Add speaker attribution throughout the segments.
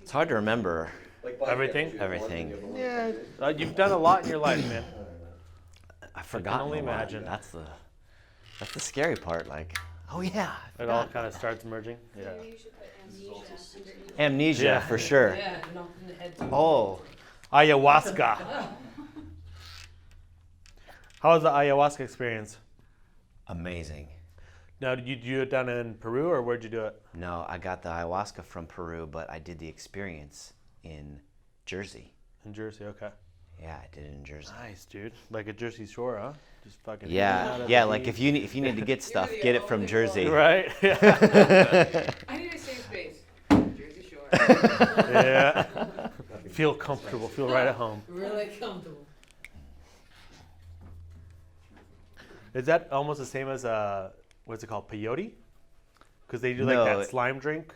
Speaker 1: It's hard to remember
Speaker 2: Everything?
Speaker 1: everything.
Speaker 2: Yeah. You've done a lot in your life, man.
Speaker 1: I've forgotten
Speaker 2: only
Speaker 1: a lot.
Speaker 2: imagine.
Speaker 1: That's the scary part. Like, oh yeah, I
Speaker 2: It all
Speaker 1: forgot.
Speaker 2: kind of starts merging. Yeah.
Speaker 3: Maybe you should put amnesia underneath.
Speaker 1: Amnesia
Speaker 2: Yeah.
Speaker 1: for sure.
Speaker 4: Yeah, knocked in the head.
Speaker 1: Oh,
Speaker 2: Ayahuasca. How was the ayahuasca experience?
Speaker 1: amazing.
Speaker 2: Now, did you do it down in Peru, or where'd you do it?
Speaker 1: No, I got the ayahuasca from Peru, but I did the experience in Jersey.
Speaker 2: In Jersey, okay.
Speaker 1: Yeah, I did it in Jersey.
Speaker 2: Nice, dude. Like a Jersey Shore, huh? Just fucking. hanging
Speaker 1: Yeah,
Speaker 2: out at
Speaker 1: yeah.
Speaker 2: the
Speaker 1: Like
Speaker 2: beach.
Speaker 1: if you need to get stuff, get it from Jersey.
Speaker 2: Right. Yeah.
Speaker 4: I need a safe space. Jersey Shore.
Speaker 2: Yeah. Feel comfortable. Feel right at home.
Speaker 4: Really comfortable.
Speaker 2: Is that almost the same as what's it called, peyote? Because they do like
Speaker 1: No,
Speaker 2: that slime drink.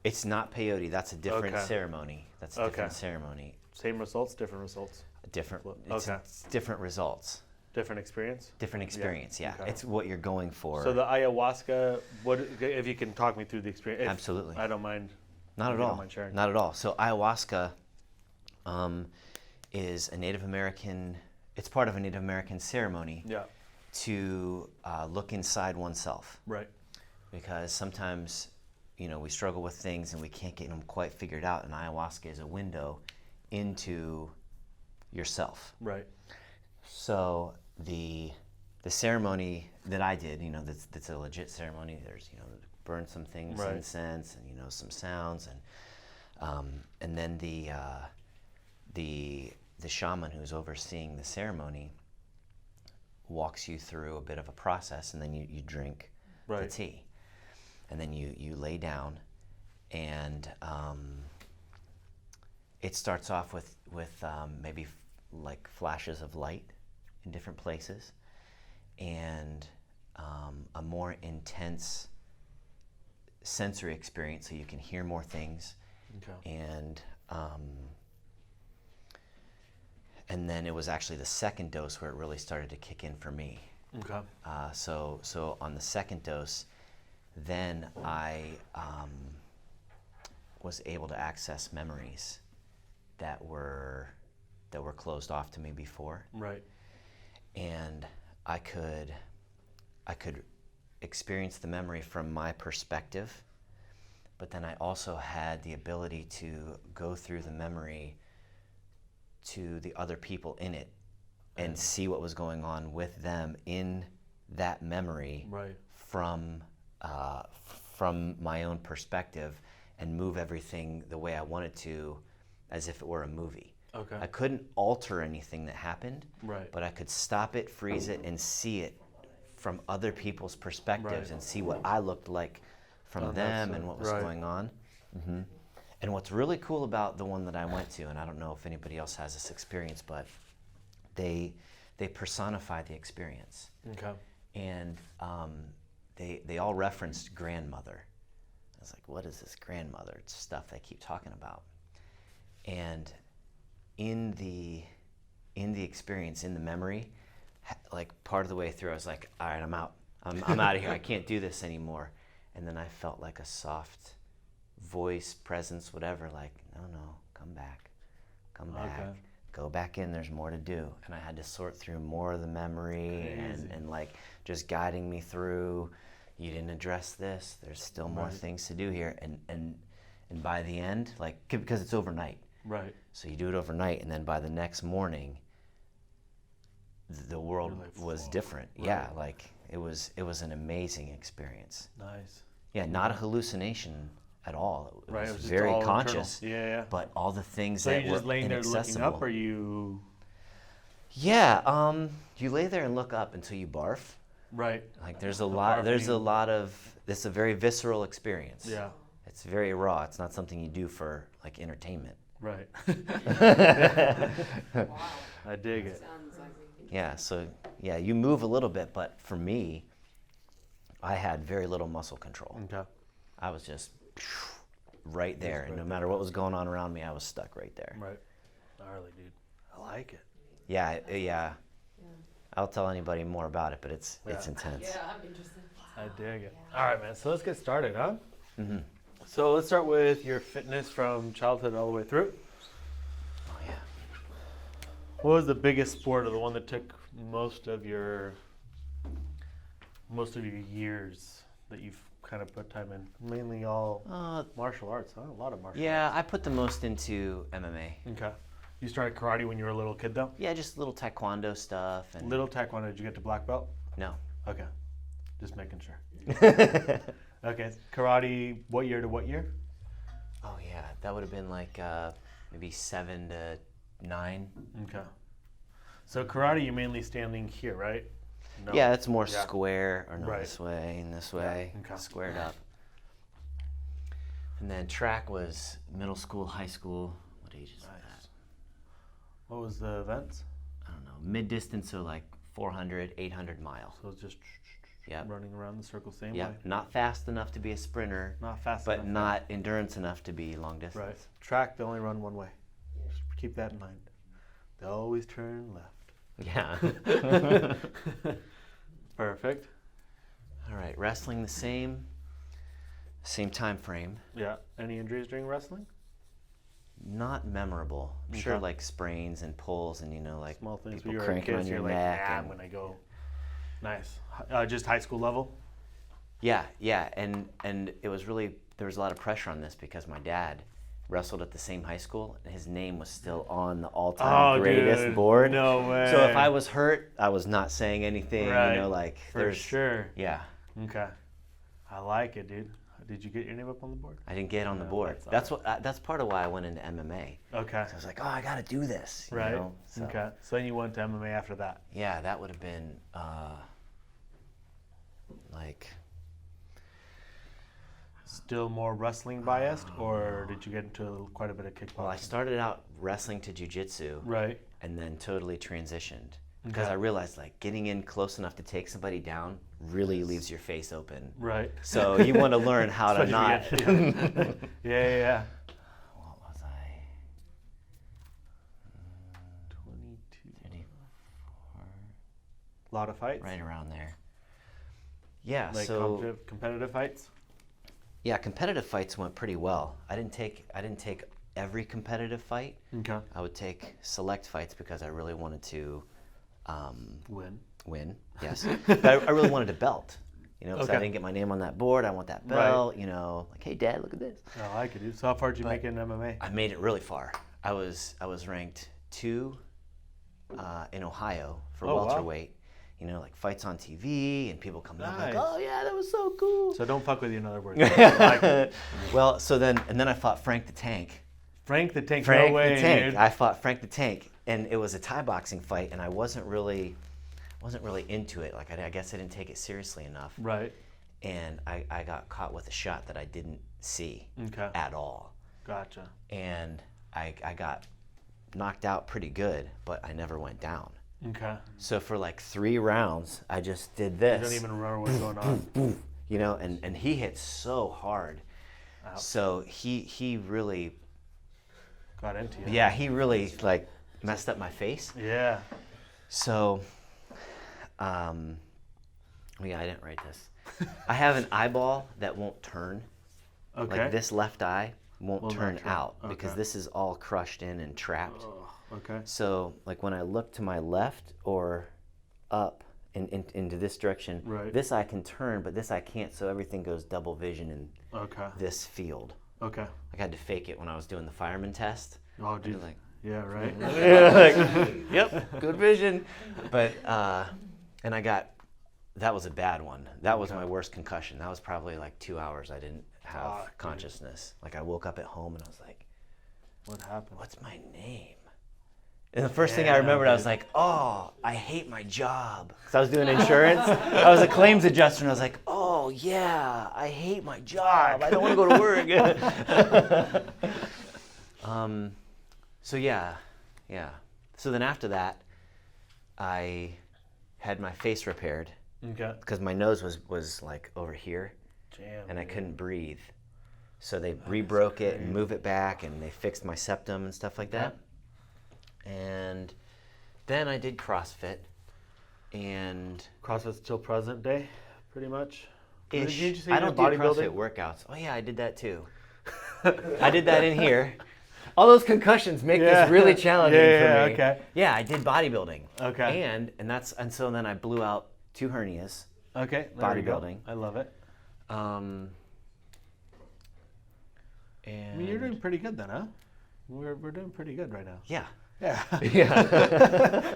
Speaker 1: It's not peyote. That's a different
Speaker 2: Okay.
Speaker 1: ceremony. That's a different ceremony.
Speaker 2: Same results, different results,
Speaker 1: Different.
Speaker 2: Okay.
Speaker 1: It's different results.
Speaker 2: different experience.
Speaker 1: Different experience. Yeah.
Speaker 2: Okay.
Speaker 1: It's what you're going for.
Speaker 2: So the ayahuasca, what if you can talk me through the experience? If-
Speaker 1: Absolutely.
Speaker 2: I don't mind.
Speaker 1: Not
Speaker 2: if
Speaker 1: at
Speaker 2: you
Speaker 1: all.
Speaker 2: don't mind sharing.
Speaker 1: Not at all. So ayahuasca is a Native American. It's part of a Native American ceremony
Speaker 2: Yeah.
Speaker 1: to look inside oneself,
Speaker 2: Right.
Speaker 1: because sometimes, we struggle with things and we can't get them quite figured out. And ayahuasca is a window into yourself.
Speaker 2: Right.
Speaker 1: So the ceremony that I did, that's a legit ceremony. There's, burn some things,
Speaker 2: Right.
Speaker 1: incense, and some sounds, and then the shaman who's overseeing the ceremony walks you through a bit of a process, and then you drink the
Speaker 2: Right.
Speaker 1: tea, and then you lay down, and it starts off with maybe like flashes of light in different places, and a more intense sensory experience, so you can hear more things,
Speaker 2: Okay.
Speaker 1: and then it was actually the second dose where it really started to kick in for me.
Speaker 2: Okay.
Speaker 1: So on the second dose, then I was able to access memories that were closed off to me before,
Speaker 2: Right.
Speaker 1: and I could experience the memory from my perspective, but then I also had the ability to go through the memory to the other people in it and see what was going on with them in that memory,
Speaker 2: Right.
Speaker 1: from my own perspective, and move everything the way I wanted to, as if it were a movie.
Speaker 2: Okay.
Speaker 1: I couldn't alter anything that happened,
Speaker 2: Right.
Speaker 1: but I could stop it, freeze it, and see it from other people's perspectives,
Speaker 2: Right.
Speaker 1: and see what I looked like from
Speaker 2: On that
Speaker 1: them
Speaker 2: side.
Speaker 1: and what was
Speaker 2: Right.
Speaker 1: going on. And what's really cool about the one that I went to, and I don't know if anybody else has this experience, but they personify the experience,
Speaker 2: Okay.
Speaker 1: and they all referenced grandmother. I was like, what is this grandmother? It's stuff they keep talking about. And in the experience, in the memory, like part of the way through, I was like, all right, I'm out. I'm out of here. I can't do this anymore. And then I felt like a soft voice, presence, whatever, like, no, come back,
Speaker 2: Okay.
Speaker 1: go back in, there's more to do. And I had to sort through more of the memory, and like just guiding me through, you didn't address this, there's still more
Speaker 2: Right.
Speaker 1: things to do here. And by the end, like, because it's overnight,
Speaker 2: Right.
Speaker 1: so you do it overnight, and then by the next morning, the world
Speaker 2: You're like,
Speaker 1: was
Speaker 2: "Whoa."
Speaker 1: different.
Speaker 2: Right.
Speaker 1: Yeah, like it was an amazing experience.
Speaker 2: Nice.
Speaker 1: Yeah, not a hallucination at all. It
Speaker 2: Right.
Speaker 1: was
Speaker 2: It was just
Speaker 1: very
Speaker 2: all internal.
Speaker 1: conscious,
Speaker 2: Yeah.
Speaker 1: but all the things
Speaker 2: So
Speaker 1: that
Speaker 2: you're
Speaker 1: were
Speaker 2: just laying there looking
Speaker 1: inaccessible.
Speaker 2: up, or you?
Speaker 1: Yeah, you lay there and look up until you barf.
Speaker 2: Right.
Speaker 1: Like there's a
Speaker 2: The
Speaker 1: lot. There's a
Speaker 2: barfing.
Speaker 1: lot of. This is a very visceral experience.
Speaker 2: Yeah.
Speaker 1: It's very raw. It's not something you do for like entertainment.
Speaker 2: Right.
Speaker 3: Wow.
Speaker 2: I dig it.
Speaker 4: Sounds like
Speaker 1: Yeah. So yeah, you move a little bit, but for me, I had very little muscle control.
Speaker 2: Okay.
Speaker 1: I was just right there,
Speaker 2: right
Speaker 1: and no
Speaker 2: there.
Speaker 1: matter what was going on around me, I was stuck right there.
Speaker 2: Right. Gnarly, dude. I like it.
Speaker 1: Yeah, yeah. I'll tell anybody more about it, but it's
Speaker 2: Yeah.
Speaker 1: intense.
Speaker 4: yeah, I'm interested.
Speaker 2: I dig it. All right, man. So let's get started, huh? So let's start with your fitness from childhood all the way through.
Speaker 1: Oh yeah.
Speaker 2: What was the biggest sport, or the one that took most of your years that you've kind of put time in? Mainly all martial arts, huh? A lot of martial
Speaker 1: Yeah, I put the most into MMA.
Speaker 2: arts. Okay. You started karate when you were a little kid, though?
Speaker 1: Yeah, just little taekwondo stuff and
Speaker 2: Little taekwondo, did you get to black belt?
Speaker 1: no.
Speaker 2: Okay. Just making sure. Okay. Karate, what year to what year?
Speaker 1: Oh yeah, that would have been like maybe 7 to 9.
Speaker 2: Okay. So karate, you're mainly standing here, right? No.
Speaker 1: Yeah, it's more
Speaker 2: Yeah.
Speaker 1: square, or no,
Speaker 2: Right.
Speaker 1: this way and this way,
Speaker 2: okay.
Speaker 1: squared up. And then track was middle school, high school. What age is that?
Speaker 2: What was the events?
Speaker 1: I don't know. Mid distance, so like 400, 800 mile.
Speaker 2: So it's just
Speaker 1: Yep.
Speaker 2: running around the circle same
Speaker 1: Yeah,
Speaker 2: way.
Speaker 1: not fast enough to be a sprinter,
Speaker 2: Not fast
Speaker 1: but
Speaker 2: enough.
Speaker 1: not endurance enough to be long distance.
Speaker 2: Right. Track, they only run one way. Just keep that in mind. They always turn left.
Speaker 1: Yeah.
Speaker 2: Perfect.
Speaker 1: All right, wrestling the same time frame.
Speaker 2: Yeah. Any injuries during wrestling?
Speaker 1: Not memorable. I'm sure
Speaker 2: Okay.
Speaker 1: like sprains and pulls and like
Speaker 2: Small things.
Speaker 1: people
Speaker 2: When you were a
Speaker 1: cranking
Speaker 2: kid,
Speaker 1: on
Speaker 2: so
Speaker 1: your
Speaker 2: you're like,
Speaker 1: neck.
Speaker 2: yeah,
Speaker 1: and-
Speaker 2: when I go. Nice. Just high school level?
Speaker 1: Yeah, and it was really, there was a lot of pressure on this because my dad wrestled at the same high school and his name was still on the all-time greatest
Speaker 2: dude.
Speaker 1: board.
Speaker 2: No way.
Speaker 1: So if I was hurt, I was not saying anything,
Speaker 2: Right.
Speaker 1: like
Speaker 2: For
Speaker 1: there's
Speaker 2: sure.
Speaker 1: Yeah,
Speaker 2: Okay. I like it, dude. Did you get your name up on the board?
Speaker 1: I didn't get on the
Speaker 2: No,
Speaker 1: board.
Speaker 2: that's
Speaker 1: That's part of why I went into MMA.
Speaker 2: Okay.
Speaker 1: So I was like, oh, I got to do this, you
Speaker 2: Right.
Speaker 1: know? So,
Speaker 2: Okay. So then you went to MMA after that.
Speaker 1: Yeah, that would have been like
Speaker 2: Still more wrestling biased, or did you get into quite a bit of kickboxing?
Speaker 1: well, I started out wrestling to jiu-jitsu
Speaker 2: Right.
Speaker 1: and then totally transitioned because
Speaker 2: Okay.
Speaker 1: I realized like getting in close enough to take somebody down really leaves your face open.
Speaker 2: Right.
Speaker 1: So you want to learn how to not.
Speaker 2: Especially if you get- yeah.
Speaker 1: What was I?
Speaker 2: 22.
Speaker 1: 34,
Speaker 2: A lot of fights.
Speaker 1: right around there. Yeah.
Speaker 2: Like
Speaker 1: So
Speaker 2: competitive fights.
Speaker 1: yeah, competitive fights went pretty well. I didn't take every competitive fight.
Speaker 2: Okay.
Speaker 1: I would take select fights because I really wanted to
Speaker 2: Win.
Speaker 1: yes. But I really wanted a belt, because I
Speaker 2: Okay.
Speaker 1: didn't get my name on that board. I want that
Speaker 2: Right.
Speaker 1: belt, like, hey, Dad, look at this.
Speaker 2: I like it, dude. So how far did you
Speaker 1: But-
Speaker 2: make it in MMA?
Speaker 1: I made it really far. I was ranked 2 in Ohio for
Speaker 2: Oh, wow.
Speaker 1: welterweight. Like fights on TV and people coming up like,
Speaker 2: Nice.
Speaker 1: oh yeah, that was so cool.
Speaker 2: So don't fuck with you, in other words. Like it.
Speaker 1: Well, so then I fought Frank the Tank.
Speaker 2: Frank the Tank.
Speaker 1: Frank
Speaker 2: No way,
Speaker 1: the Tank.
Speaker 2: dude.
Speaker 1: I fought Frank the Tank, and it was a Thai boxing fight, and I wasn't really into it. Like I guess I didn't take it seriously enough,
Speaker 2: Right.
Speaker 1: and I got caught with a shot that I didn't see
Speaker 2: Okay.
Speaker 1: at all,
Speaker 2: Gotcha.
Speaker 1: and I got knocked out pretty good, but I never went down.
Speaker 2: Okay.
Speaker 1: So for like 3 rounds, I just did
Speaker 2: You
Speaker 1: this.
Speaker 2: don't even remember what's going on.
Speaker 1: And he hit so hard.
Speaker 2: Ouch.
Speaker 1: So he really,
Speaker 2: Got into you.
Speaker 1: yeah, he really like messed up my face.
Speaker 2: Yeah.
Speaker 1: So, yeah, I didn't write this. I have an eyeball that won't turn.
Speaker 2: Okay.
Speaker 1: Like this left eye won't
Speaker 2: Will not
Speaker 1: turn
Speaker 2: turn.
Speaker 1: out because
Speaker 2: Okay.
Speaker 1: this is all crushed in and trapped.
Speaker 2: Oh, okay.
Speaker 1: So, like when I look to my left or up into this direction,
Speaker 2: Right.
Speaker 1: this eye can turn, but this eye can't. So everything goes double vision in
Speaker 2: Okay.
Speaker 1: this field.
Speaker 2: Okay.
Speaker 1: I had to fake it when I was doing the fireman test.
Speaker 2: Oh,
Speaker 1: I
Speaker 2: dude.
Speaker 1: was like,
Speaker 2: Yeah, right.
Speaker 1: yep, good vision. But and that was a bad one. That was my worst concussion. That was probably like 2 hours I didn't have
Speaker 2: Fuck, dude.
Speaker 1: consciousness. Like I woke up at home and I was like,
Speaker 2: What happened?
Speaker 1: what's my name? And the first thing I
Speaker 2: Yeah,
Speaker 1: remembered, I was
Speaker 2: dude.
Speaker 1: like, oh, I hate my job. Because I was doing insurance. I was a claims adjuster, and I was like, oh, yeah, I hate my job. I don't want to go to work. So, yeah. So then after that, I had my face repaired
Speaker 2: Okay.
Speaker 1: because my nose was like over here,
Speaker 2: Jam.
Speaker 1: and I
Speaker 2: dude.
Speaker 1: couldn't breathe. So they rebroke it and moved it back, and they fixed my septum and stuff like that. And then I did CrossFit, and
Speaker 2: CrossFit's still present day, pretty much. Didn't you say
Speaker 1: I
Speaker 2: you
Speaker 1: don't
Speaker 2: did
Speaker 1: do CrossFit
Speaker 2: bodybuilding?
Speaker 1: workouts. Oh yeah, I did that too. I did that in here. All those concussions make this really challenging for me.
Speaker 2: Okay.
Speaker 1: Yeah, I did bodybuilding.
Speaker 2: Okay.
Speaker 1: And so then I blew out 2 hernias.
Speaker 2: Okay. There we go.
Speaker 1: Bodybuilding.
Speaker 2: I love it.
Speaker 1: And
Speaker 2: I mean, you're doing pretty good then, huh? We're doing pretty good right now.
Speaker 1: yeah.
Speaker 2: Yeah.
Speaker 1: Yeah.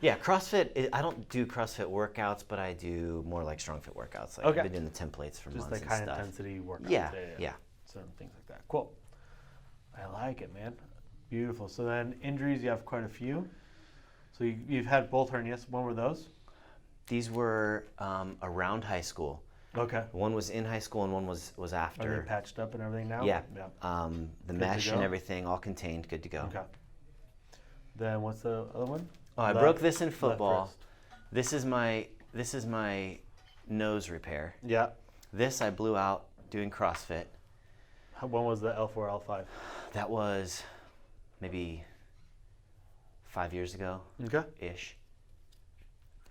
Speaker 1: Yeah, CrossFit, I don't do CrossFit workouts, but I do more like strong fit workouts. Like
Speaker 2: Okay.
Speaker 1: I've been doing the templates for
Speaker 2: Just
Speaker 1: months
Speaker 2: like
Speaker 1: and
Speaker 2: high
Speaker 1: stuff.
Speaker 2: intensity workouts.
Speaker 1: Yeah.
Speaker 2: Certain things like that. Cool. I like it, man. Beautiful. So then injuries, you have quite a few. So you've had both hernias. When were those?
Speaker 1: These were around high school.
Speaker 2: Okay.
Speaker 1: One was in high school and one was
Speaker 2: Are they
Speaker 1: after.
Speaker 2: patched up and everything now?
Speaker 1: Yeah.
Speaker 2: Yeah.
Speaker 1: The
Speaker 2: Good to
Speaker 1: mesh and
Speaker 2: go?
Speaker 1: everything all contained, good to go.
Speaker 2: Okay. Then what's the other one?
Speaker 1: Oh, I
Speaker 2: Left-
Speaker 1: broke this in
Speaker 2: left
Speaker 1: football.
Speaker 2: wrist.
Speaker 1: This is my nose repair.
Speaker 2: Yeah.
Speaker 1: This I blew out doing CrossFit.
Speaker 2: When was the L4, L5?
Speaker 1: That was maybe 5 years ago
Speaker 2: Okay.
Speaker 1: ish.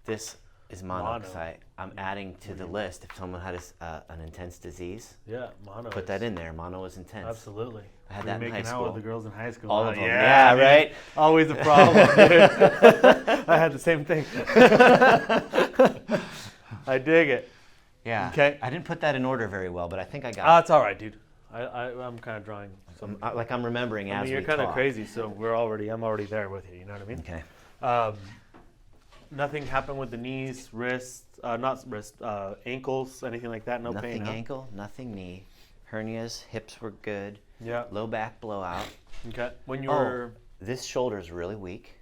Speaker 1: This is mono
Speaker 2: Mono.
Speaker 1: because I'm adding to the list if someone had an intense disease.
Speaker 2: Yeah, mono.
Speaker 1: Put that in there. Mono is intense.
Speaker 2: Absolutely.
Speaker 1: I had
Speaker 2: Were
Speaker 1: that
Speaker 2: you
Speaker 1: in high
Speaker 2: making out
Speaker 1: school.
Speaker 2: with the girls in high school?
Speaker 1: All
Speaker 2: huh?
Speaker 1: of them. Yeah,
Speaker 2: dude.
Speaker 1: right?
Speaker 2: Always a problem, dude. I had the same thing. I dig it.
Speaker 1: Yeah.
Speaker 2: Okay.
Speaker 1: I didn't put that in order very well, but I think I got
Speaker 2: Ah,
Speaker 1: it.
Speaker 2: it's all right, dude. I'm kind of drawing some.
Speaker 1: Like I'm remembering
Speaker 2: I
Speaker 1: as
Speaker 2: mean, you're
Speaker 1: we
Speaker 2: kind of
Speaker 1: talk.
Speaker 2: crazy, so I'm already there with you. You know what I mean?
Speaker 1: Okay.
Speaker 2: Nothing happened with the knees, wrists, ankles, anything like that. No
Speaker 1: Nothing
Speaker 2: pain. Huh?
Speaker 1: ankle, nothing knee. Hernias, hips were good.
Speaker 2: Yeah.
Speaker 1: Low back blowout.
Speaker 2: Okay. When you
Speaker 1: Oh,
Speaker 2: were
Speaker 1: this shoulder's really weak.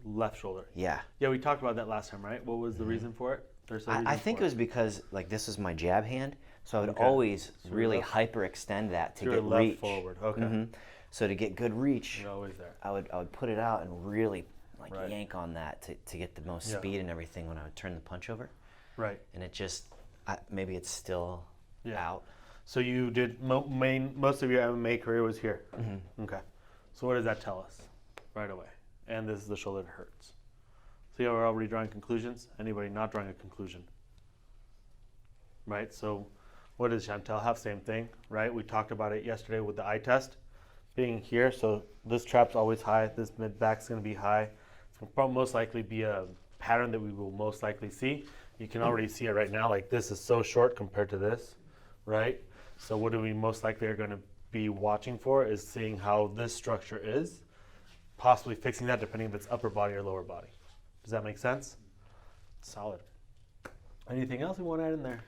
Speaker 2: left shoulder.
Speaker 1: Yeah.
Speaker 2: Yeah, we talked about that last time, right? What was the reason for it? There's a
Speaker 1: I
Speaker 2: reason
Speaker 1: think
Speaker 2: for
Speaker 1: it was because like this is my jab hand, so I would
Speaker 2: Okay.
Speaker 1: always
Speaker 2: So you're
Speaker 1: really
Speaker 2: left-
Speaker 1: hyperextend that to
Speaker 2: You're
Speaker 1: get
Speaker 2: left
Speaker 1: reach.
Speaker 2: forward. Okay.
Speaker 1: Mhm. So to get good reach,
Speaker 2: You're always there.
Speaker 1: I would put it out and really like
Speaker 2: Right.
Speaker 1: yank on that to get the most
Speaker 2: Yeah.
Speaker 1: speed and everything when I would turn the punch over,
Speaker 2: Right.
Speaker 1: and it just maybe it's still
Speaker 2: Yeah.
Speaker 1: out.
Speaker 2: So you did most of your MMA career was here.
Speaker 1: Mm-hmm.
Speaker 2: Okay. So what does that tell us right away? And this is the shoulder that hurts. So you are already drawing conclusions. Anybody not drawing a conclusion? Right. So what does Chantel have? Same thing, right? We talked about it yesterday with the eye test being here. So this trap's always high. This mid back's going to be high. It's going to probably most likely be a pattern that we will most likely see. You can already see it right now. Like this is so short compared to this, right? So what do we most likely are going to be watching for is seeing how this structure is, possibly fixing that depending if it's upper body or lower body. Does that make sense? Solid. Anything else we want to add in there?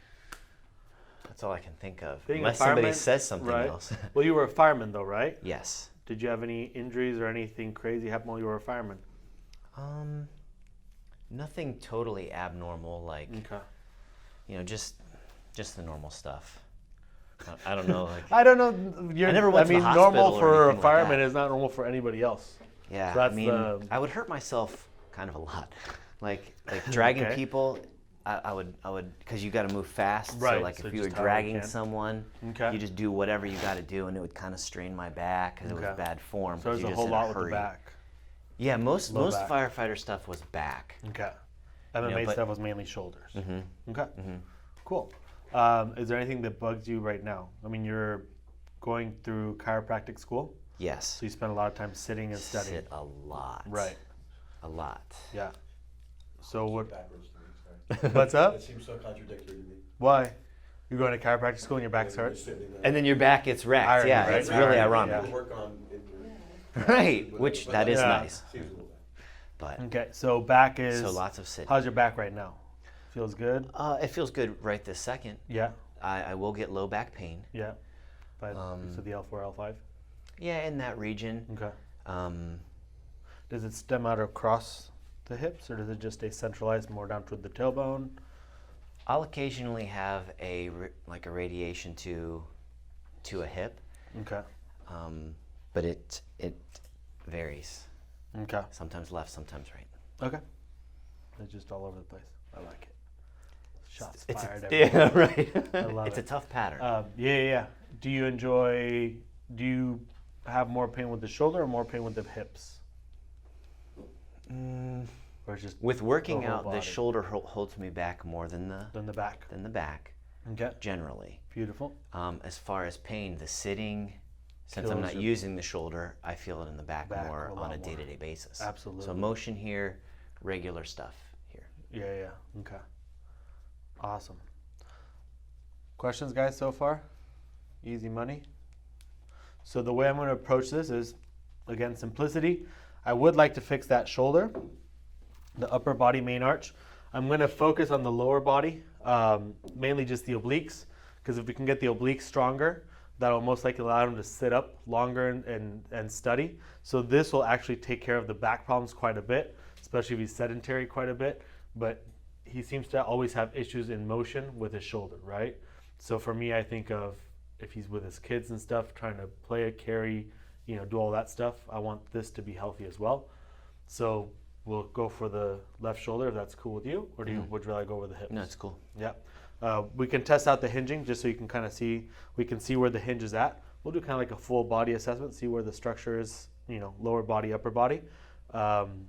Speaker 1: That's all I can think of.
Speaker 2: Being a
Speaker 1: Unless somebody
Speaker 2: fireman,
Speaker 1: says something
Speaker 2: right?
Speaker 1: else.
Speaker 2: Well, you were a fireman though, right?
Speaker 1: Yes.
Speaker 2: Did you have any injuries or anything crazy happen while you were a fireman?
Speaker 1: Nothing totally abnormal, like
Speaker 2: Okay.
Speaker 1: just the normal stuff. I don't know. Like,
Speaker 2: I don't know.
Speaker 1: I never went to the hospital
Speaker 2: normal
Speaker 1: or
Speaker 2: for a
Speaker 1: anything like
Speaker 2: fireman
Speaker 1: that.
Speaker 2: is not normal for anybody else.
Speaker 1: yeah,
Speaker 2: So
Speaker 1: I
Speaker 2: that's
Speaker 1: mean,
Speaker 2: the-
Speaker 1: I would hurt myself kind of a lot, like dragging
Speaker 2: Okay.
Speaker 1: people. I would, because you got to move fast.
Speaker 2: Right,
Speaker 1: So like
Speaker 2: so
Speaker 1: if you were
Speaker 2: just however you
Speaker 1: dragging
Speaker 2: can.
Speaker 1: someone,
Speaker 2: Okay.
Speaker 1: you just do whatever you got to do, and it would kind of strain my back because it was
Speaker 2: Okay.
Speaker 1: bad form.
Speaker 2: So
Speaker 1: 'cause
Speaker 2: there's
Speaker 1: you're
Speaker 2: a
Speaker 1: just
Speaker 2: whole
Speaker 1: in
Speaker 2: lot with the
Speaker 1: hurry.
Speaker 2: back.
Speaker 1: Yeah, most
Speaker 2: Low back.
Speaker 1: firefighter stuff was back.
Speaker 2: Okay. MMA
Speaker 1: but-
Speaker 2: stuff was mainly shoulders.
Speaker 1: Mhm.
Speaker 2: Okay. Cool. Is there anything that bugs you right now? I mean, you're going through chiropractic school,
Speaker 1: Yes.
Speaker 2: so you spend a lot of time sitting and studying.
Speaker 1: Sit a lot.
Speaker 2: Right.
Speaker 1: A lot.
Speaker 2: Yeah. So what?
Speaker 5: Backwards to me, sorry.
Speaker 2: What's up?
Speaker 5: It seems so contradictory to me.
Speaker 2: Why? You're going to chiropractic school and your back's hurt?
Speaker 1: And then your back gets wrecked.
Speaker 2: Irony,
Speaker 1: yeah,
Speaker 2: right?
Speaker 1: it's really
Speaker 2: Irony,
Speaker 1: ironic.
Speaker 2: yeah.
Speaker 5: Work on it.
Speaker 1: Right, which
Speaker 5: But
Speaker 1: that is
Speaker 2: Yeah.
Speaker 1: nice.
Speaker 5: Seems a little bad.
Speaker 1: But
Speaker 2: Okay. So back is.
Speaker 1: so lots of sitting.
Speaker 2: How's your back right now? Feels good.
Speaker 1: It feels good right this second.
Speaker 2: Yeah.
Speaker 1: I will get low back pain.
Speaker 2: Yeah. But so the L4, L5.
Speaker 1: Yeah, in that region.
Speaker 2: Okay.
Speaker 1: Um,
Speaker 2: Does it stem out across the hips, or does it just stay centralized more down toward the tailbone?
Speaker 1: I'll occasionally have like a radiation to a hip,
Speaker 2: Okay.
Speaker 1: but it varies.
Speaker 2: Okay.
Speaker 1: Sometimes left, sometimes right.
Speaker 2: Okay. It's just all over the place. I like it. Shots
Speaker 1: It's
Speaker 2: fired.
Speaker 1: yeah, right.
Speaker 2: I love
Speaker 1: It's
Speaker 2: it.
Speaker 1: a tough pattern.
Speaker 2: Yeah. Do you have more pain with the shoulder or more pain with the hips? Or it's just
Speaker 1: With working
Speaker 2: the whole
Speaker 1: out, the
Speaker 2: body.
Speaker 1: shoulder holds me back more than
Speaker 2: than the back?
Speaker 1: the back.
Speaker 2: Okay.
Speaker 1: generally.
Speaker 2: Beautiful.
Speaker 1: As far as pain, the sitting, since I'm
Speaker 2: Kills
Speaker 1: not
Speaker 2: your-
Speaker 1: using the shoulder, I feel it in the back
Speaker 2: Back
Speaker 1: more
Speaker 2: a lot
Speaker 1: on a
Speaker 2: more.
Speaker 1: day-to-day basis.
Speaker 2: Absolutely.
Speaker 1: So motion here, regular stuff here.
Speaker 2: Yeah. Okay. Awesome. Questions, guys, so far? Easy money. So the way I'm going to approach this is, again, simplicity. I would like to fix that shoulder, the upper body main arch. I'm going to focus on the lower body, mainly just the obliques, because if we can get the obliques stronger, that'll most likely allow him to sit up longer and study. So this will actually take care of the back problems quite a bit, especially if he's sedentary quite a bit. But he seems to always have issues in motion with his shoulder, right? So for me, I think of if he's with his kids and stuff, trying to play a carry, do all that stuff, I want this to be healthy as well. So we'll go for the left shoulder if that's cool with you, or would you rather go over the hips?
Speaker 1: No, it's cool.
Speaker 2: Yeah. We can test out the hinging just so you can kind of see, we can see where the hinge is at. We'll do kind of like a full body assessment, see where the structure is, lower body, upper body. And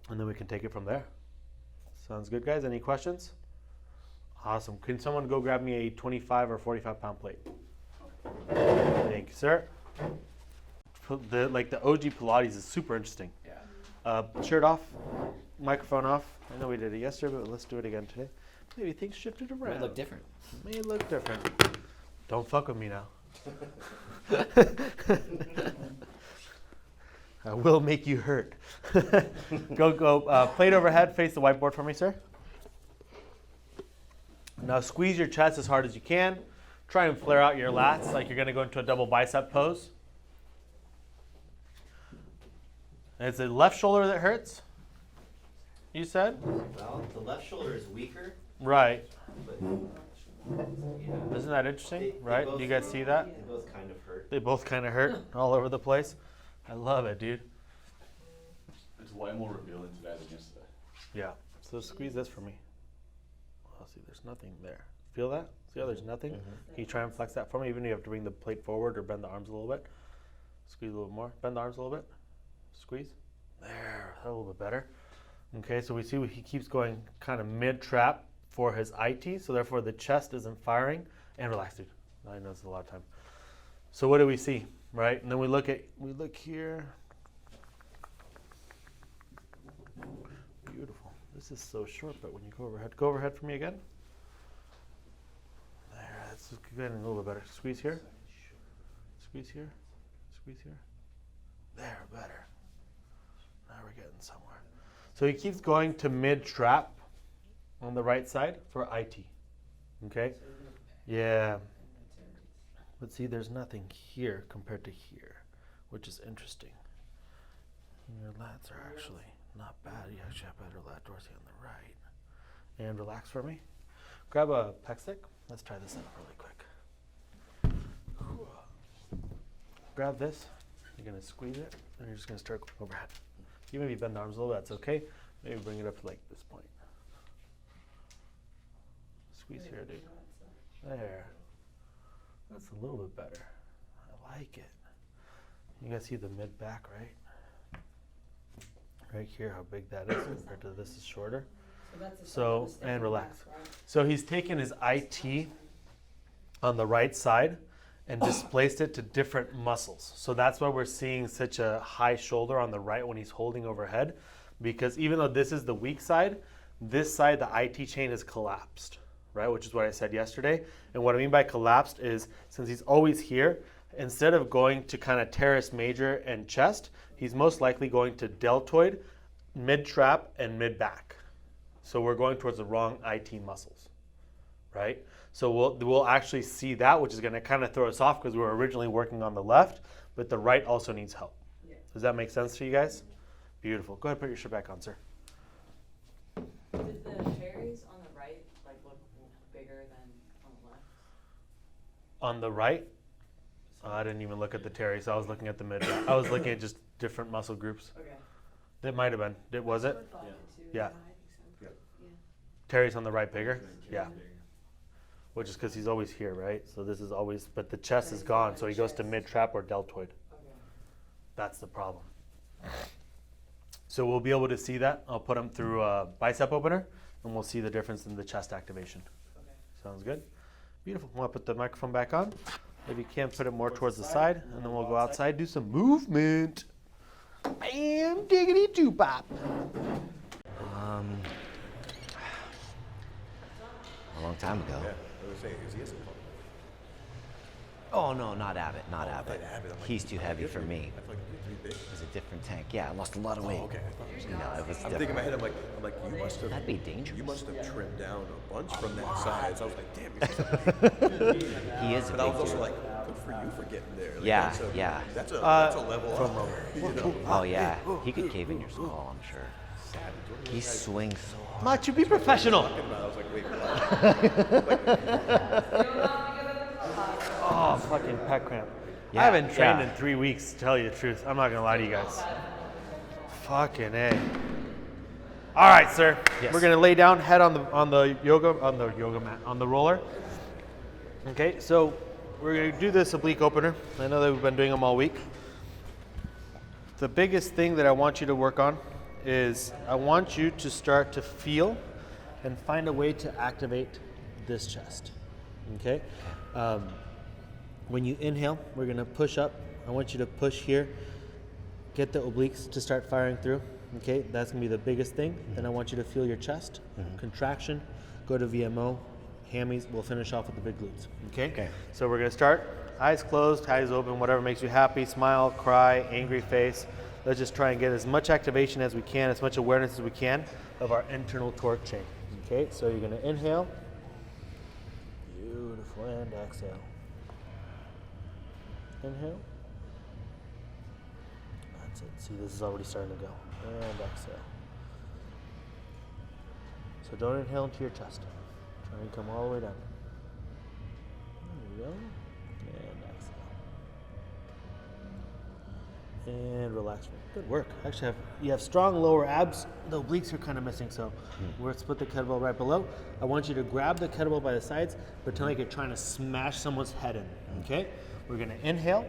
Speaker 2: then we can take it from there. Sounds good, guys? Any questions? Awesome. Can someone go grab me a 25 or 45 pound plate? Thank you, sir. The OG Pilates is super interesting.
Speaker 4: Yeah.
Speaker 2: Shirt off, microphone off. I know we did it yesterday, but let's do it again today. Maybe things shifted around.
Speaker 1: It look different.
Speaker 2: May look different. Don't fuck with me now. I will make you hurt. Go. Plate overhead. Face the whiteboard for me, sir. Now squeeze your chest as hard as you can. Try and flare out your lats like you're going to go into a double bicep pose. And it's the left shoulder that hurts, you said?
Speaker 1: Well, the left shoulder is weaker,
Speaker 2: Right.
Speaker 1: but
Speaker 2: Isn't that interesting? Right? Do you guys see that?
Speaker 1: They both kind of hurt.
Speaker 2: They both kind of hurt all over the place. I love it, dude.
Speaker 5: It's way more revealing today than yesterday.
Speaker 2: Yeah. So squeeze this for me. Oh, see, there's nothing there. Feel that? See how there's nothing? Can you try and flex that for me? Even if you have to bring the plate forward or bend the arms a little bit. Squeeze a little more. Bend the arms a little bit. Squeeze. There. A little bit better. Okay, so we see he keeps going kind of mid-trap for his IT, so therefore the chest isn't firing. And relax, dude. I know it's a lot of time. So what do we see, right? And then we look here. Beautiful. This is so short, but when you go overhead for me again. There, that's good and a little bit better. Squeeze here. Squeeze here. Squeeze here. There, better. Now we're getting somewhere. So he keeps going to mid-trap on the right side for IT. Okay? Yeah. But see, there's nothing here compared to here, which is interesting. Your lats are actually not bad. You actually have better lat dorsal on the right. And relax for me. Grab a pec stick. Let's try this out really quick. Grab this. You're going to squeeze it, and you're just going to start going overhead. You maybe bend the arms a little, that's okay. Maybe bring it up to like this point. Squeeze here, dude. There. That's a little bit better. I like it. You guys see the mid back, right? Right here, how big that is compared to this is shorter. So, and relax. So he's taken his IT on the right side and displaced it to different muscles. So that's why we're seeing such a high shoulder on the right when he's holding overhead, because even though this is the weak side, this side, the IT chain is collapsed, right? Which is what I said yesterday. And what I mean by collapsed is since he's always here, instead of going to kind of teres major and chest, he's most likely going to deltoid, mid-trap, and mid-back. So we're going towards the wrong IT muscles, right? So we'll actually see that, which is going to kind of throw us off because we were originally working on the left, but the right also needs help.
Speaker 4: Yeah.
Speaker 2: Does that make sense to you guys? Beautiful. Go ahead, put your shirt back on, sir.
Speaker 3: Did the cherries on the right look bigger than on the left?
Speaker 2: On the right, I didn't even look at the teres. I was looking at the mid. I was looking at just different muscle groups.
Speaker 3: Okay.
Speaker 2: It might have been. Was it?
Speaker 3: I thought
Speaker 5: Yeah.
Speaker 3: it too.
Speaker 2: Yeah.
Speaker 3: I think so.
Speaker 5: Yep.
Speaker 3: Yeah.
Speaker 2: Teres on the right bigger? Yeah. Which is because he's always here, right? So this is always, but the chest is gone, so he goes to mid-trap or deltoid.
Speaker 3: Okay.
Speaker 2: That's the problem. So we'll be able to see that. I'll put him through a bicep opener, and we'll see the difference in the chest activation.
Speaker 3: Okay.
Speaker 2: Sounds good? Beautiful. Want to put the microphone back on? If you can, put it more towards the side, and then we'll go outside, do some movement. Bam, diggity doo bop.
Speaker 1: A long time ago.
Speaker 6: Yeah, I was saying, is he a symphonic?
Speaker 1: Oh no, not Abbott, not Abbott.
Speaker 6: Abbott, I'm like,
Speaker 1: He's too heavy for me.
Speaker 6: I feel like you're too big.
Speaker 1: It was a different tank. Yeah, I lost a lot of weight.
Speaker 6: Oh, okay. I thought-
Speaker 1: No, it was
Speaker 6: I'm
Speaker 1: different.
Speaker 6: thinking in my head, I'm like, you must have.
Speaker 1: That'd be dangerous.
Speaker 6: You must have trimmed down a bunch from that size. I was like, damn, you're such a big.
Speaker 1: He is a
Speaker 6: But I
Speaker 1: big
Speaker 6: was also
Speaker 1: dude.
Speaker 6: like, good for you for getting there. Like,
Speaker 1: Yeah,
Speaker 6: that's a,
Speaker 1: yeah.
Speaker 6: That's a level
Speaker 2: from
Speaker 6: up. You know?
Speaker 1: Oh yeah, he could cave in your skull, I'm sure. He swings so hard.
Speaker 2: Machu, be professional.
Speaker 6: I was like, wait, what?
Speaker 2: Oh, fucking pec cramp. I
Speaker 1: Yeah,
Speaker 2: haven't trained
Speaker 1: yeah.
Speaker 2: in 3 weeks, to tell you the truth. I'm not gonna lie to you guys. Fucking A. All right, sir.
Speaker 1: Yes.
Speaker 2: We're gonna lay down, head on the yoga mat, on the roller. Okay, so we're gonna do this oblique opener. I know that we've been doing them all week. The biggest thing that I want you to work on is I want you to start to feel and find a way to activate this chest. Okay? When you inhale, we're gonna push up. I want you to push here, get the obliques to start firing through. Okay, that's gonna be the biggest thing. Then I want you to feel your chest, contraction, go to VMO, hammies. We'll finish off with the big glutes. Okay?
Speaker 1: Okay.
Speaker 2: So we're gonna start, eyes closed, eyes open, whatever makes you happy, smile, cry, angry face. Let's just try and get as much activation as we can, as much awareness as we can of our internal torque chain. Okay, so you're gonna inhale. Beautiful, and exhale. Inhale. That's it. See, this is already starting to go. And exhale. So don't inhale into your chest. Try and come all the way down. There we go. And exhale. And relax. Good work. Actually, you have strong lower abs. The obliques are kind of missing, so we're split the kettlebell right below. I want you to grab the kettlebell by the sides, pretend like you're trying to smash someone's head in. Okay? We're gonna inhale.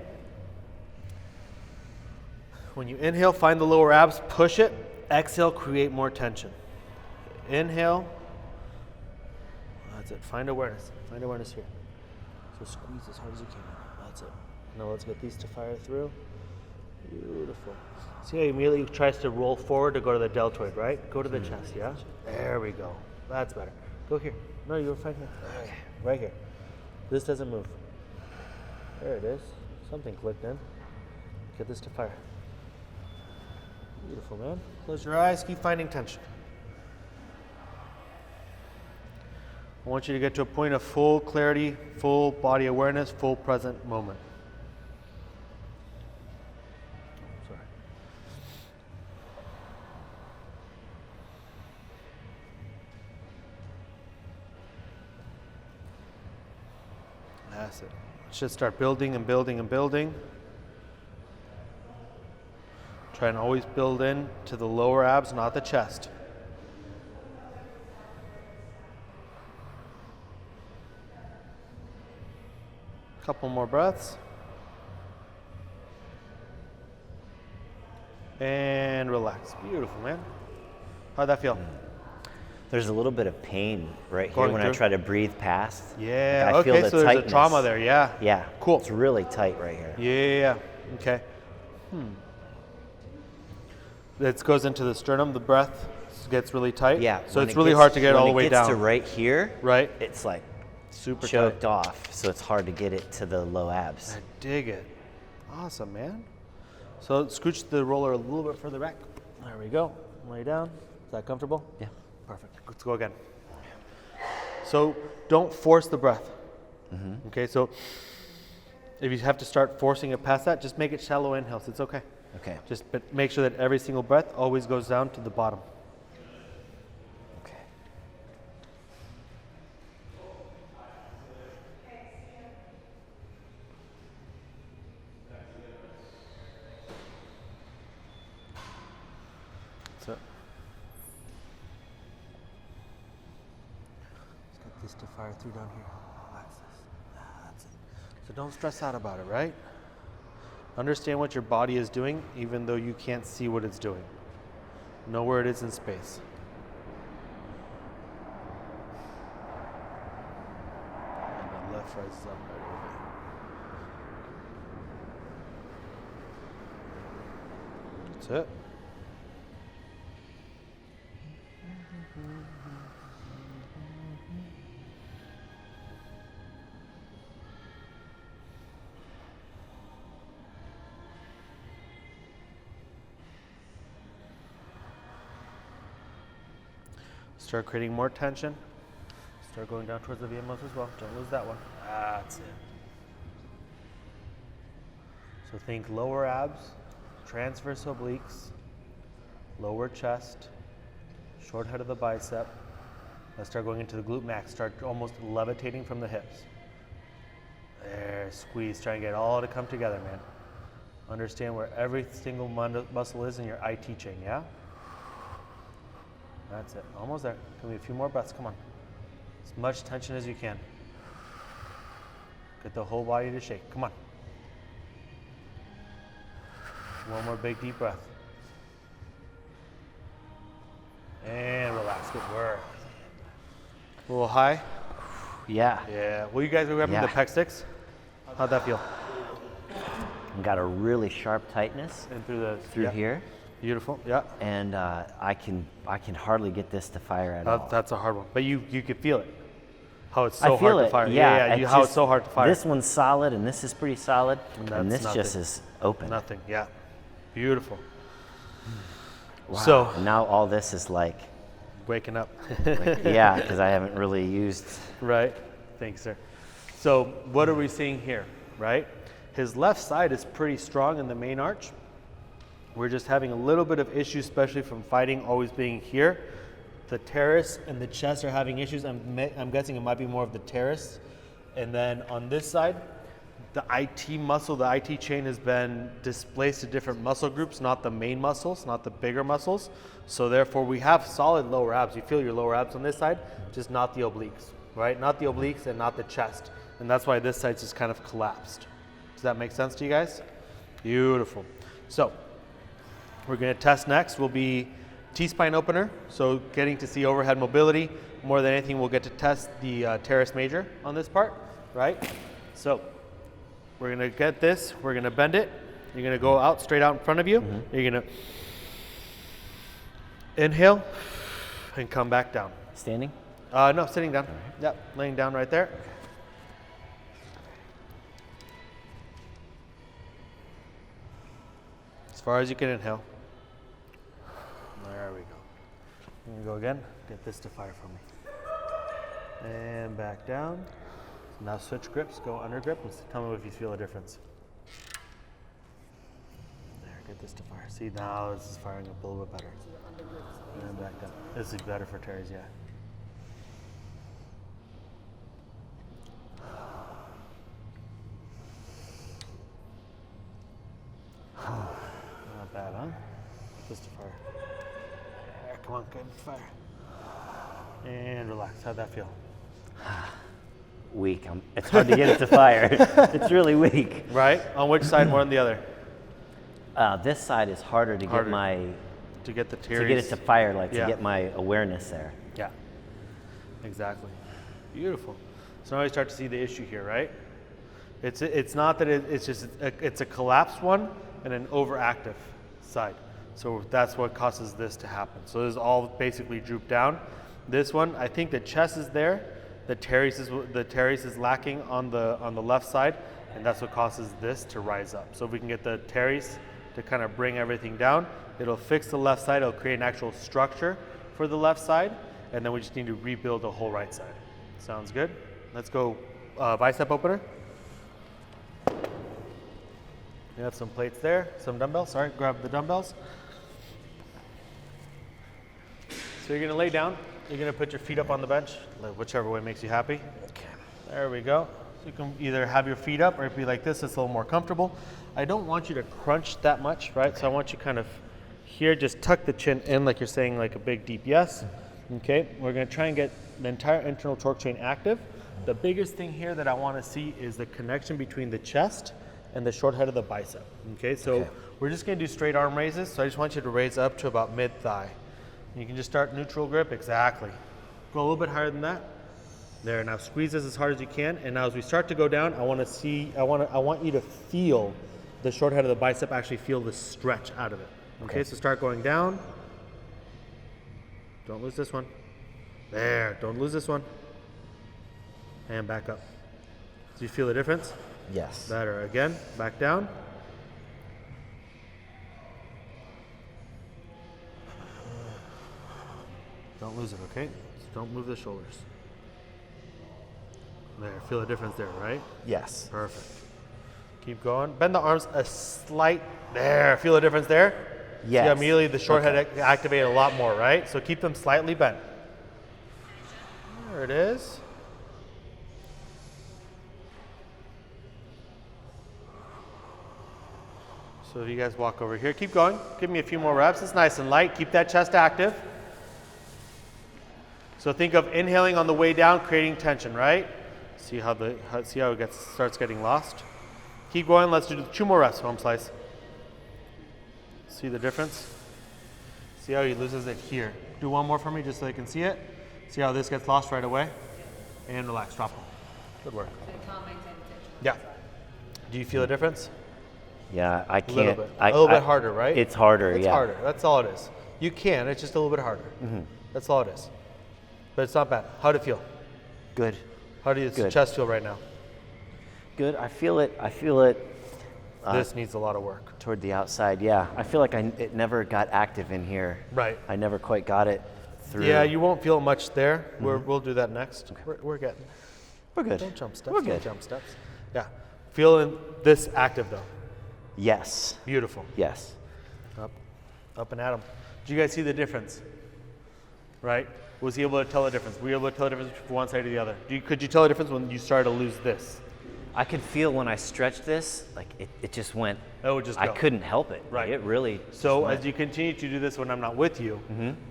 Speaker 2: When you inhale, find the lower abs, push it. Exhale, create more tension. Inhale. That's it. Find awareness. Find awareness here. So squeeze as hard as you can. That's it. Now let's get these to fire through. Beautiful. See how he immediately tries to roll forward to go to the deltoid, right? Go to the chest, yeah? There we go. That's better. Go here. No, you were fine here. Okay. Right here. This doesn't move. There it is. Something clicked in. Get this to fire. Beautiful, man. Close your eyes. Keep finding tension. I want you to get to a point of full clarity, full body awareness, full present moment. Sorry. That's it. Let's just start building and building and building. Try and always build in to the lower abs, not the chest. Couple more breaths. And relax. Beautiful, man. How'd that feel?
Speaker 1: There's a little bit of pain right here
Speaker 2: Going
Speaker 1: when I
Speaker 2: through?
Speaker 1: try to breathe past.
Speaker 2: Yeah,
Speaker 1: Like, I feel
Speaker 2: okay,
Speaker 1: the
Speaker 2: so there's
Speaker 1: tightness.
Speaker 2: a trauma there, yeah.
Speaker 1: Yeah.
Speaker 2: Cool.
Speaker 1: It's really tight right here.
Speaker 2: Yeah, okay. This goes into the sternum, the breath gets really tight.
Speaker 1: Yeah.
Speaker 2: So
Speaker 1: when
Speaker 2: it's
Speaker 1: it
Speaker 2: really
Speaker 1: gets-
Speaker 2: hard to get
Speaker 1: when
Speaker 2: all the
Speaker 1: it
Speaker 2: way
Speaker 1: gets
Speaker 2: down.
Speaker 1: to right here,
Speaker 2: Right?
Speaker 1: it's like
Speaker 2: Super
Speaker 1: choked
Speaker 2: tight.
Speaker 1: off, so it's hard to get it to the low abs.
Speaker 2: I dig it. Awesome, man. So scooch the roller a little bit further back. There we go. Lay down. Is that comfortable?
Speaker 1: Yeah.
Speaker 2: Perfect. Let's go again. So don't force the breath. Okay, so if you have to start forcing it past that, just make it shallow inhales. It's okay.
Speaker 1: Okay.
Speaker 2: Just but make sure that every single breath always goes down to the bottom.
Speaker 1: Okay.
Speaker 2: That's it. Let's get this to fire through down here. Relax this. That's it. So don't stress out about it, right? Understand what your body is doing, even though you can't see what it's doing. Know where it is in space. And left rises up right away. That's it. Start creating more tension. Start going down towards the VMOs as well. Don't lose that one. That's it. So think lower abs, transverse obliques, lower chest, short head of the bicep. Let's start going into the glute max. Start almost levitating from the hips. There, squeeze. Try and get it all to come together, man. Understand where every single muscle is in your IT chain, yeah? That's it. Almost there. Give me a few more breaths. Come on. As much tension as you can. Get the whole body to shake. Come on. One more big deep breath. And relax. Good work. A little high?
Speaker 1: Yeah.
Speaker 2: Yeah. Will you guys be grabbing
Speaker 1: Yeah.
Speaker 2: the pec sticks? How'd that feel?
Speaker 1: Got a really sharp tightness
Speaker 2: And through
Speaker 1: through
Speaker 2: yeah.
Speaker 1: here,
Speaker 2: Beautiful. Yeah.
Speaker 1: and I can hardly get this to fire at all.
Speaker 2: That's a hard one. But you could feel it. How it's
Speaker 1: I
Speaker 2: so
Speaker 1: feel
Speaker 2: hard
Speaker 1: it.
Speaker 2: to fire.
Speaker 1: Yeah.
Speaker 2: How it's so hard to fire.
Speaker 1: This one's solid, and this is pretty solid,
Speaker 2: And
Speaker 1: and
Speaker 2: that's
Speaker 1: this just
Speaker 2: nothing.
Speaker 1: is open.
Speaker 2: Nothing. Yeah. Beautiful.
Speaker 1: Wow.
Speaker 2: So
Speaker 1: now all this is like
Speaker 2: waking up.
Speaker 1: yeah, because I haven't really used.
Speaker 2: Right. Thanks, sir. So what are we seeing here, right? His left side is pretty strong in the main arch. We're just having a little bit of issues, especially from fighting always being here. The teres and the chest are having issues. I'm guessing it might be more of the teres. And then on this side, the IT muscle, the IT chain has been displaced to different muscle groups, not the main muscles, not the bigger muscles. So therefore we have solid lower abs. You feel your lower abs on this side, just not the obliques, right? Not the obliques and not the chest. And that's why this side's just kind of collapsed. Does that make sense to you guys? Beautiful. So we're going to test next will be T-spine opener. So getting to see overhead mobility. More than anything, we'll get to test the teres major on this part, right? So we're going to get this. We're going to bend it. You're going to go out straight out in front of you. Mm-hmm. You're going to inhale and come back down.
Speaker 1: Standing?
Speaker 2: No, sitting down. Right. Yep, laying down right there. As far as you can inhale. There we go. Here we go again. Get this to fire for me. And back down. So now switch grips, go under grip, and tell me if you feel a difference. There, get this to fire. See, now this is firing up a little bit better. And back down. This is better for teres, yeah. Not bad, huh? Just a fire. There, come on, good fire. And relax. How'd that feel?
Speaker 1: Weak. It's hard to get it to fire. It's really weak.
Speaker 2: Right? On which side more than the other?
Speaker 1: This side is harder to get
Speaker 2: to get the teres.
Speaker 1: to get it to fire, like
Speaker 2: Yeah.
Speaker 1: to get my awareness there.
Speaker 2: Yeah. Exactly. Beautiful. So now we start to see the issue here, right? It's not that it's just it's a collapsed one and an overactive side. So that's what causes this to happen. So this is all basically drooped down. This one, I think the chest is there. The teres is lacking on the left side, and that's what causes this to rise up. So if we can get the teres to kind of bring everything down, it'll fix the left side. It'll create an actual structure for the left side, and then we just need to rebuild the whole right side. Sounds good? Let's go bicep opener. You have some plates there, some dumbbells. Sorry, grab the dumbbells. So you're gonna lay down. You're gonna put your feet up on the bench, whichever way makes you happy. Okay. There we go. So you can either have your feet up or be like this. It's a little more comfortable. I don't want you to crunch that much, right? Okay. So I want you kind of here, just tuck the chin in like you're saying like a big deep yes. Okay. We're gonna try and get the entire internal torque chain active. The biggest thing here that I want to see is the connection between the chest and the short head of the bicep. Okay. So we're just gonna do straight arm raises. So I just want you to raise up to about mid thigh. You can just start neutral grip, exactly. Go a little bit higher than that. There, now squeeze this as hard as you can. And now as we start to go down, I want you to feel the short head of the bicep actually feel the stretch out of it. Okay, so start going down. Don't lose this one. There, don't lose this one. And back up. Do you feel the difference?
Speaker 1: Yes.
Speaker 2: Better. Again, back down. Don't lose it, okay? Just don't move the shoulders. There, feel the difference there, right?
Speaker 1: Yes.
Speaker 2: Perfect. Keep going. Bend the arms a slight. There, feel the difference there?
Speaker 1: Yes.
Speaker 2: See, immediately the short head activated a lot more, right? So keep them slightly bent. There it is. So if you guys walk over here, keep going. Give me a few more reps. It's nice and light. Keep that chest active. So think of inhaling on the way down, creating tension, right? See how it starts getting lost. Keep going. Let's do 2 more reps. Home slice. See the difference? See how he loses it here. Do 1 more for me, just so they can see it. See how this gets lost right away, and relax. Drop them. Good work. Yeah. Do you feel the difference?
Speaker 1: Yeah, I
Speaker 2: A little
Speaker 1: can't.
Speaker 2: bit. A little bit harder, right?
Speaker 1: It's harder.
Speaker 2: It's
Speaker 1: yeah.
Speaker 2: harder. That's all it is. You can. It's just a little bit harder. That's all it is. But it's not bad. How'd it feel?
Speaker 1: Good.
Speaker 2: How do your
Speaker 1: Good.
Speaker 2: chest feel right now?
Speaker 1: Good. I feel it.
Speaker 2: This needs a lot of work.
Speaker 1: Toward the outside. Yeah. I feel like it never got active in here.
Speaker 2: Right.
Speaker 1: I never quite got it through.
Speaker 2: Yeah, you won't feel much there. We'll do that next. Okay. We're getting.
Speaker 1: We're good.
Speaker 2: Don't jump steps.
Speaker 1: We're
Speaker 2: Don't
Speaker 1: good.
Speaker 2: jump steps. Yeah. Feeling this active though.
Speaker 1: Yes.
Speaker 2: Beautiful.
Speaker 1: Yes.
Speaker 2: Up and at 'em. Did you guys see the difference? Right? Was he able to tell the difference? Were you able to tell the difference from one side to the other? Could you tell the difference when you started to lose this?
Speaker 1: I could feel when I stretched this, like it just went.
Speaker 2: It would just
Speaker 1: I
Speaker 2: go.
Speaker 1: couldn't help it.
Speaker 2: Right.
Speaker 1: Like, it really.
Speaker 2: So
Speaker 1: just went.
Speaker 2: as you continue to do this when I'm not with you,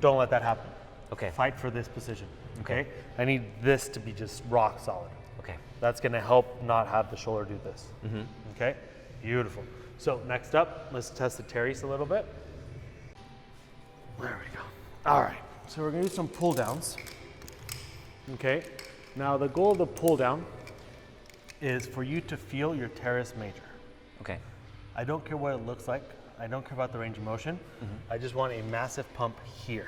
Speaker 2: don't let that happen.
Speaker 1: Okay.
Speaker 2: Fight for this position. Okay? I need this to be just rock solid.
Speaker 1: Okay.
Speaker 2: That's going to help not have the shoulder do this. Okay? Beautiful. So next up, let's test the teres a little bit. There we go. All right. So we're going to do some pull downs. Okay? Now the goal of the pull down is for you to feel your teres major.
Speaker 1: Okay.
Speaker 2: I don't care what it looks like. I don't care about the range of motion. I just want a massive pump here.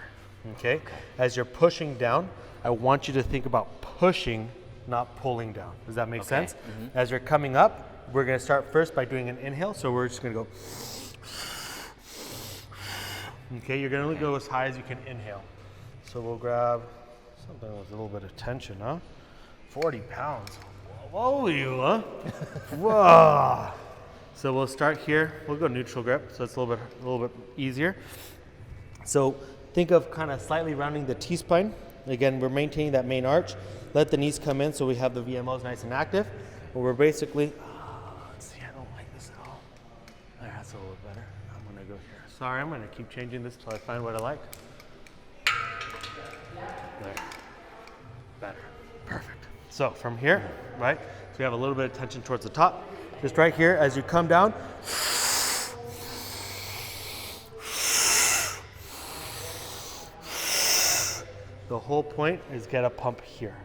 Speaker 2: Okay? As you're pushing down, I want you to think about pushing, not pulling down. Does that make sense? As you're coming up, we're going to start first by doing an inhale. So we're just going to go. Okay, you're going to go as high as you can inhale. So we'll grab something with a little bit of tension, huh? 40 pounds. Whoa, you, huh? Whoa. So we'll start here. We'll go neutral grip, so it's a little bit easier. So think of kind of slightly rounding the T-spine. Again, we're maintaining that main arch. Let the knees come in so we have the VMOs nice and active. But we're basically, let's see, I don't like this at all. There, that's a little better. I'm gonna go here. Sorry, I'm gonna keep changing this till I find what I like. There, better, perfect. So from here, right, so we have a little bit of tension towards the top. Just right here, as you come down, the whole point is get a pump here.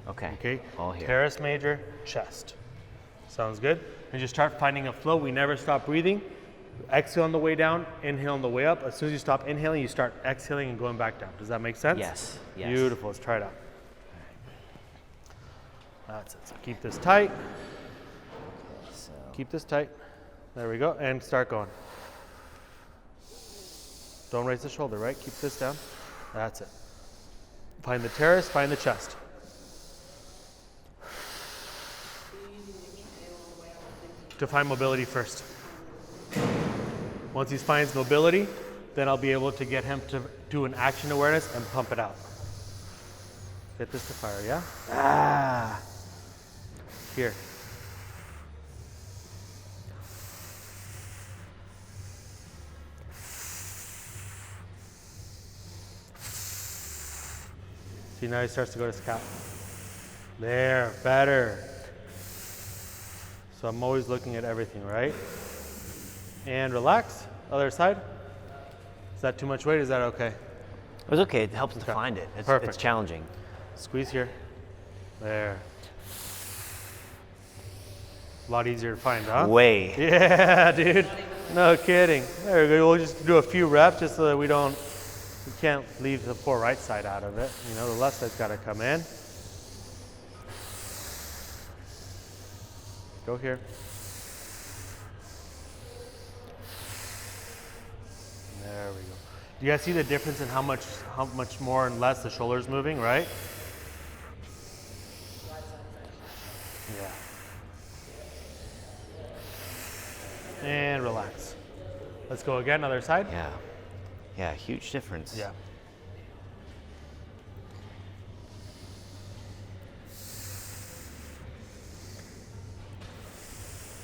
Speaker 1: Okay.
Speaker 2: Okay?
Speaker 1: All here.
Speaker 2: Teres major, chest. Sounds good? And just start finding a flow. We never stop breathing. Exhale on the way down, inhale on the way up. As soon as you stop inhaling, you start exhaling and going back down. Does that make sense?
Speaker 1: Yes. Yes.
Speaker 2: Beautiful. Let's try it out. That's it. So keep this tight.
Speaker 1: So,
Speaker 2: Keep this tight. There we go. And start going. Don't raise the shoulder, right? Keep this down. That's it. Find the teres, find the chest. To find mobility first. Once he finds mobility, then I'll be able to get him to do an action awareness and pump it out. Get this to fire, yeah? Ah. Here. See, now he starts to go to scalp. There, better. So I'm always looking at everything, right? And relax. Other side. Is that too much weight? Is that okay?
Speaker 1: it was okay. It helps to find it. It's
Speaker 2: Perfect.
Speaker 1: challenging.
Speaker 2: Squeeze here. There. A lot easier to find, huh?
Speaker 1: Way.
Speaker 2: Yeah, dude. No kidding. There we go. We'll just do a few reps just so that we can't leave the poor right side out of it. You know, the left side's got to come in. Go here. There we go. Do you guys see the difference in how much more and less the shoulder's moving, right? Yeah. And relax. Let's go again, other side.
Speaker 1: Yeah. Yeah, huge difference.
Speaker 2: Yeah.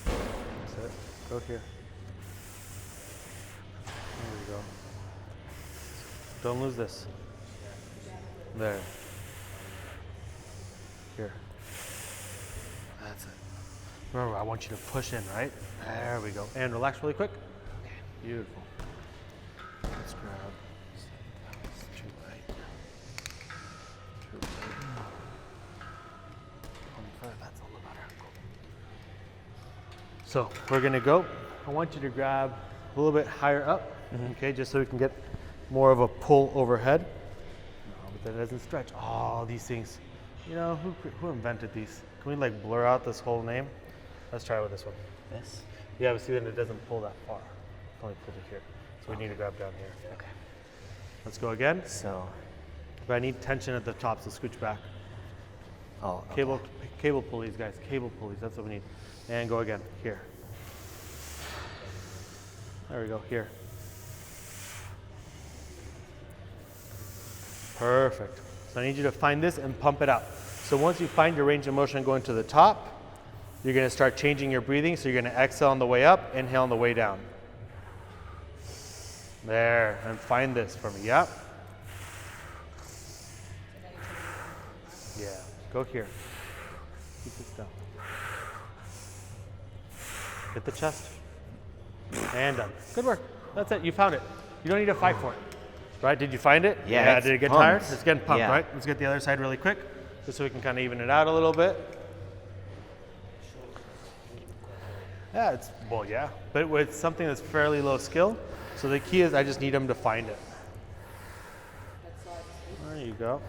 Speaker 2: That's it. Go here. There we go. Don't lose this. There. Here. That's it. Remember, I want you to push in, right? There we go. And relax really quick. Okay. Beautiful. Let's grab. It's too light. Too light. 25, that's all the better. So we're gonna go. I want you to grab a little bit higher up, okay, just so we can get more of a pull overhead. No, but that doesn't stretch. All these things. You know, who invented these? Can we like blur out this whole name? Let's try with this one.
Speaker 1: This?
Speaker 2: Yeah, but see, then it doesn't pull that far. It only pulls it here. So we need to grab down here.
Speaker 1: Okay.
Speaker 2: Let's go again.
Speaker 1: So,
Speaker 2: But I need tension at the top, so scooch back.
Speaker 1: oh, okay.
Speaker 2: Cable pulleys, guys. Cable pulleys. That's what we need. And go again. Here. There we go. Here. Perfect. So I need you to find this and pump it out. So once you find your range of motion going to the top, you're going to start changing your breathing. So you're going to exhale on the way up, inhale on the way down. There. And find this for me. Yep. Yeah. Go here. Keep this down. Hit the chest. And done. Good work. That's it. You found it. You don't need to fight for it. Right? Did you find it?
Speaker 1: Yeah, it's
Speaker 2: Did it get
Speaker 1: pumped.
Speaker 2: tired? It's getting pumped,
Speaker 1: Yeah.
Speaker 2: right? Let's get the other side really quick, just so we can kind of even it out a little bit. Yeah, but with something that's fairly low skill. So the key is I just need them to find it. There you go.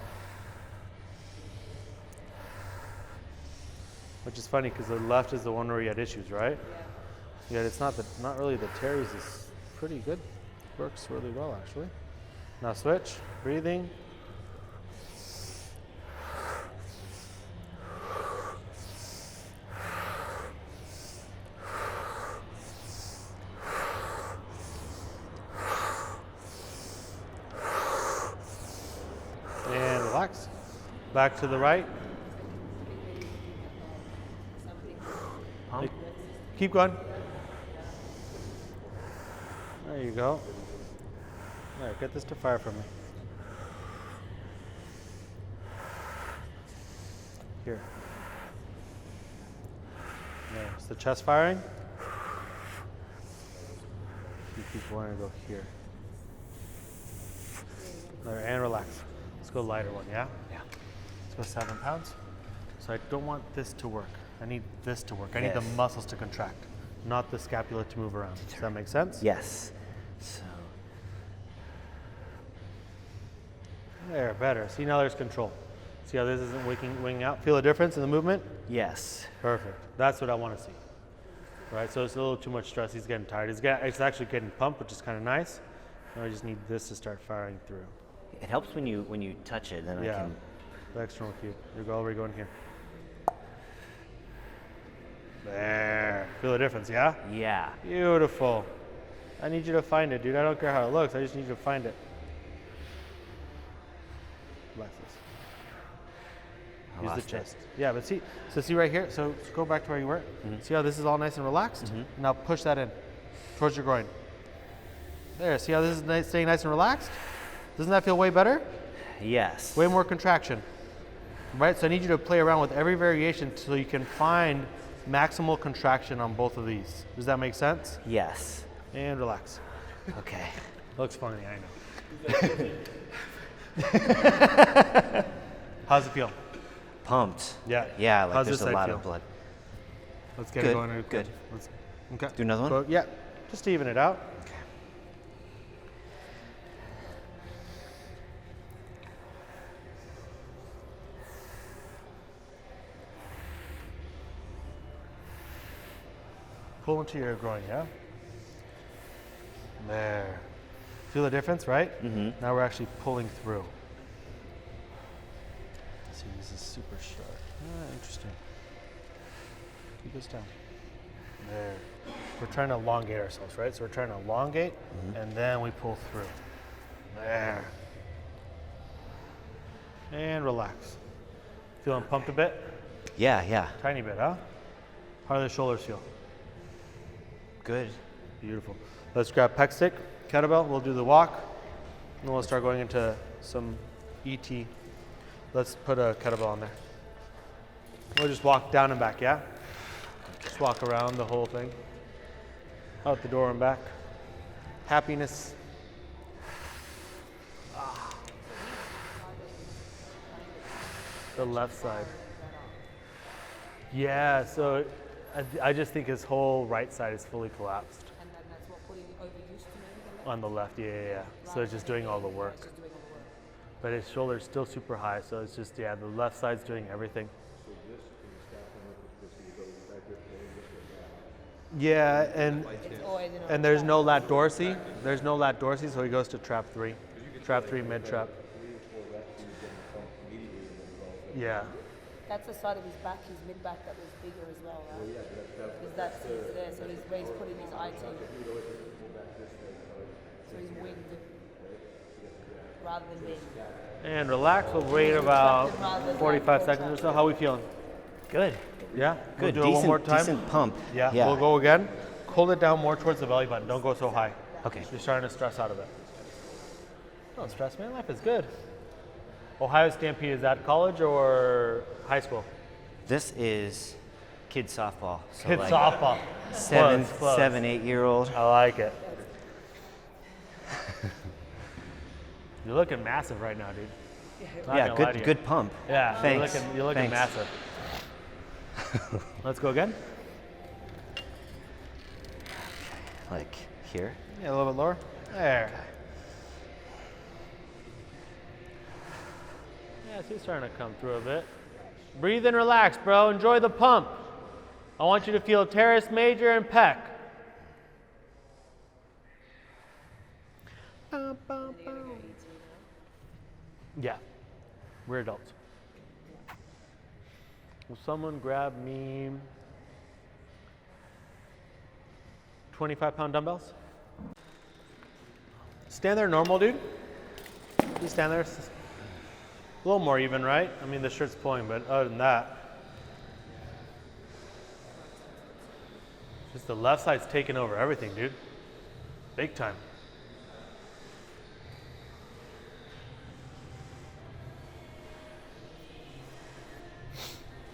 Speaker 2: Which is funny because the left is the one where you had issues, right? Yeah, it's not really the teres is pretty good. Works really well actually. Now switch, breathing. And relax. Back to the right. Keep going. There you go. There, get this to fire for me. Here. There, is the chest firing? You keep wanting to go here. There, and relax. Let's go lighter one, yeah?
Speaker 1: Yeah.
Speaker 2: Let's go 7 pounds. So I don't want this to work. I need this to work. I need the
Speaker 1: Yes.
Speaker 2: muscles to contract, not the scapula to move around. Does that make sense?
Speaker 1: Yes. So,
Speaker 2: There, better. See, now there's control. See how this isn't winging out? Feel the difference in the movement?
Speaker 1: yes.
Speaker 2: Perfect. That's what I want to see. Right, so it's a little too much stress. He's getting tired. It's actually getting pumped, which is kind of nice. Now I just need this to start firing through.
Speaker 1: It helps when you touch it, then I
Speaker 2: Yeah,
Speaker 1: can.
Speaker 2: the external cue. You're already going here. There. Feel the difference, yeah?
Speaker 1: Yeah.
Speaker 2: Beautiful. I need you to find it, dude. I don't care how it looks. I just need you to find it. Relax this.
Speaker 1: I
Speaker 2: Use the
Speaker 1: lost it.
Speaker 2: chest. Yeah, but see right here. So go back to where you were. See how this is all nice and relaxed? Now push that in towards your groin. There. See how this is staying nice and relaxed? Doesn't that feel way better?
Speaker 1: Yes.
Speaker 2: Way more contraction. Right? So I need you to play around with every variation so you can find maximal contraction on both of these. Does that make sense?
Speaker 1: Yes.
Speaker 2: And relax.
Speaker 1: Okay.
Speaker 2: Looks funny, I know. How's it feel?
Speaker 1: Pumped.
Speaker 2: Yeah.
Speaker 1: Yeah, like
Speaker 2: How's
Speaker 1: there's
Speaker 2: this
Speaker 1: a
Speaker 2: side
Speaker 1: lot
Speaker 2: feel?
Speaker 1: of blood.
Speaker 2: Let's get
Speaker 1: Good,
Speaker 2: it going.
Speaker 1: good.
Speaker 2: Let's, okay.
Speaker 1: Do another one?
Speaker 2: Go, yeah. Just to even it out.
Speaker 1: Okay.
Speaker 2: Pull into your groin, yeah? There. Feel the difference, right?
Speaker 1: Mm-hmm.
Speaker 2: Now we're actually pulling through. See, this is super sharp. Ah, interesting. Keep this down. There. We're trying to elongate ourselves, right? So we're trying to elongate, and then we pull through. There. And relax. Feeling pumped a bit?
Speaker 1: Yeah, yeah.
Speaker 2: Tiny bit, huh? How do the shoulders feel?
Speaker 1: Good.
Speaker 2: Beautiful. Let's grab pec stick, kettlebell. We'll do the walk, and we'll start going into some ET. Let's put a kettlebell on there. We'll just walk down and back, yeah? Just walk around the whole thing. Out the door and back. Happiness. The left side. Yeah, so I just think his whole right side is fully collapsed.
Speaker 3: And then that's what putting overused to maybe
Speaker 2: On the left, yeah. So it's just doing all the work.
Speaker 3: just doing all the work.
Speaker 2: But his shoulder's still super high, so it's just, yeah, the left side's doing everything. Yeah, and
Speaker 3: It's always,
Speaker 2: and there's no lat dorsi. There's no lat dorsi, so he goes to trap 3. Trap 3, mid trap. Yeah.
Speaker 3: That's the side of his back, his mid back that was bigger as well, right? Because that's there, so he's where he's putting his IT. So he's winged rather than being.
Speaker 2: And relax. We'll wait about 45 seconds or so. How are we feeling?
Speaker 1: Good.
Speaker 2: Yeah?
Speaker 1: Good.
Speaker 2: We'll do it one more time.
Speaker 1: Decent pump.
Speaker 2: Yeah, we'll go again. Hold it down more towards the belly button. Don't go so high.
Speaker 1: Okay.
Speaker 2: You're starting to stress out of it. Don't stress, man. Life is good. Ohio Stampede, is that college or high school?
Speaker 1: This is kid softball. So
Speaker 2: Kid
Speaker 1: like
Speaker 2: softball.
Speaker 1: 7,
Speaker 2: Close.
Speaker 1: 8-year-old.
Speaker 2: I like it. You're looking massive right now, dude. Not
Speaker 1: Yeah,
Speaker 2: gonna lie to you.
Speaker 1: good pump.
Speaker 2: Yeah,
Speaker 1: Thanks.
Speaker 2: You're looking
Speaker 1: Thanks.
Speaker 2: massive. Let's go again.
Speaker 1: Like here.
Speaker 2: Yeah, a little bit lower. There. Yeah, he's starting to come through a bit. Breathe and relax, bro. Enjoy the pump. I want you to feel teres major and pec. Yeah, we're adults. Will someone grab me 25-pound dumbbells? Stand there normal, dude. You stand there. A little more even, right? I mean, the shirt's pulling, but other than that, just the left side's taking over everything, dude. Big time.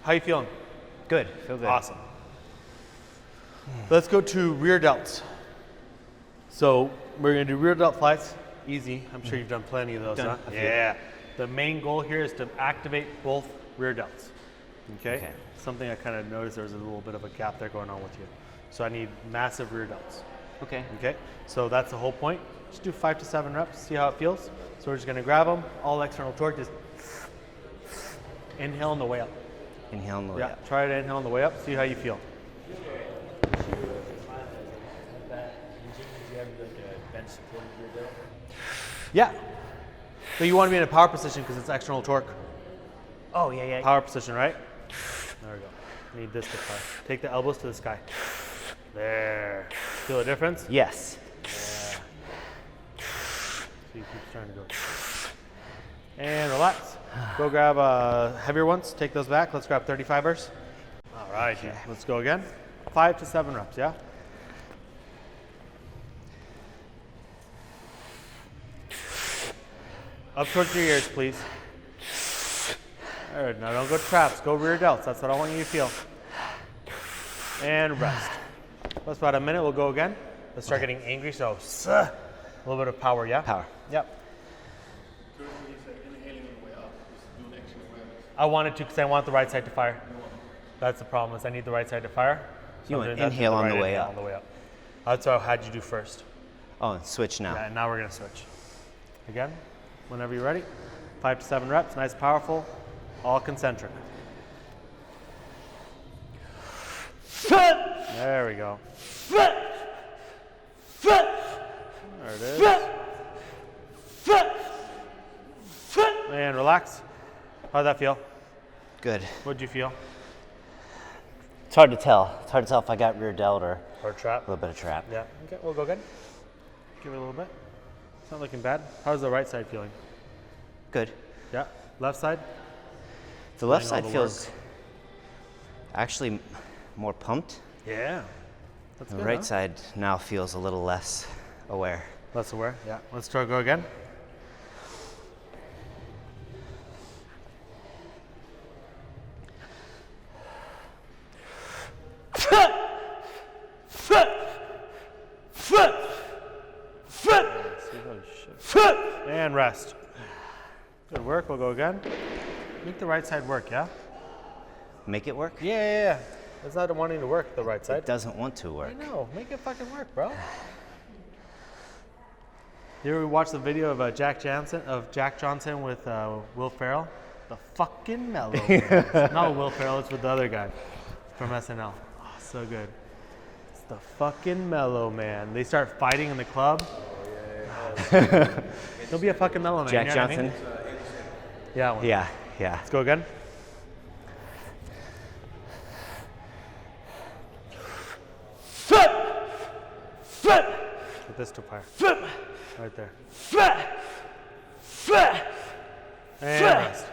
Speaker 2: How you feeling?
Speaker 1: Good. Feel good.
Speaker 2: Awesome. Let's go to rear delts. So we're gonna do rear delt flights. Easy. I'm sure you've done plenty of those,
Speaker 1: Done
Speaker 2: huh?
Speaker 1: a few.
Speaker 2: Yeah. The main goal here is to activate both rear delts. Okay?
Speaker 1: Okay.
Speaker 2: Something I kind of noticed there was a little bit of a gap there going on with you. So I need massive rear delts.
Speaker 1: Okay.
Speaker 2: Okay? So that's the whole point. Just do 5 to 7 reps, see how it feels. So we're just gonna grab them, all external torque, just inhale on the way up.
Speaker 1: Inhale on the way
Speaker 2: Yeah,
Speaker 1: up.
Speaker 2: try to inhale on the way up, see how you feel. Yeah. But you want to be in a power position because it's external torque.
Speaker 1: Oh, yeah, yeah.
Speaker 2: Power position, right? There we go. Need this to fly. Take the elbows to the sky. There. Feel the difference?
Speaker 1: Yes.
Speaker 2: So you keep trying to go. And relax. Go grab heavier ones. Take those back. Let's grab 35ers. All right, dude. Let's go again. 5 to 7 reps, yeah? Up towards your ears, please. All right, now don't go traps. Go rear delts. That's what I want you to feel. And rest. That's about a minute. We'll go again. Let's start getting angry. So, a little bit of power, yeah?
Speaker 1: Power.
Speaker 2: Yep. I wanted to because I want the right side to fire. That's the problem is I need the right side to fire. So
Speaker 1: You
Speaker 2: I'm
Speaker 1: want
Speaker 2: doing that,
Speaker 1: inhale on the way
Speaker 2: inhale
Speaker 1: up.
Speaker 2: On the way up. That's what I had you do first.
Speaker 1: Oh, and switch now.
Speaker 2: Yeah, and now we're gonna switch. Again, whenever you're ready. 5 to 7 reps, nice, powerful, all concentric. There we go. There it is. And relax. How'd that feel?
Speaker 1: Good.
Speaker 2: What'd you feel?
Speaker 1: It's hard to tell. It's hard to tell if I got rear delt or
Speaker 2: Or
Speaker 1: a
Speaker 2: trap?
Speaker 1: little bit of trap.
Speaker 2: Yeah, okay, we'll go again. Give it a little bit. It's not looking bad. How's the right side feeling?
Speaker 1: Good.
Speaker 2: Yeah, left side?
Speaker 1: The left
Speaker 2: Doing all
Speaker 1: side
Speaker 2: the
Speaker 1: feels actually more pumped.
Speaker 2: Yeah. That's
Speaker 1: The
Speaker 2: good,
Speaker 1: right
Speaker 2: huh?
Speaker 1: side now feels a little less aware.
Speaker 2: Less aware, yeah. Let's try go again. And rest. Good work, we'll go again. Make the right side work, yeah?
Speaker 1: Make it work?
Speaker 2: Yeah. It's not wanting to work the right side.
Speaker 1: It doesn't want to
Speaker 2: I
Speaker 1: work.
Speaker 2: know, make it fucking work, bro. You ever watch the video of Jack Johnson with Will Ferrell? The fucking mellow. Man. Not Will Ferrell, it's with the other guy from SNL. Oh, so good. It's the fucking mellow man. They start fighting in the club. He'll be a fucking mellow man.
Speaker 1: Jack
Speaker 2: you know what I
Speaker 1: Johnson?
Speaker 2: mean? Yeah. One.
Speaker 1: Yeah, yeah.
Speaker 2: Let's go again. Get this to fire. Right there. And rest.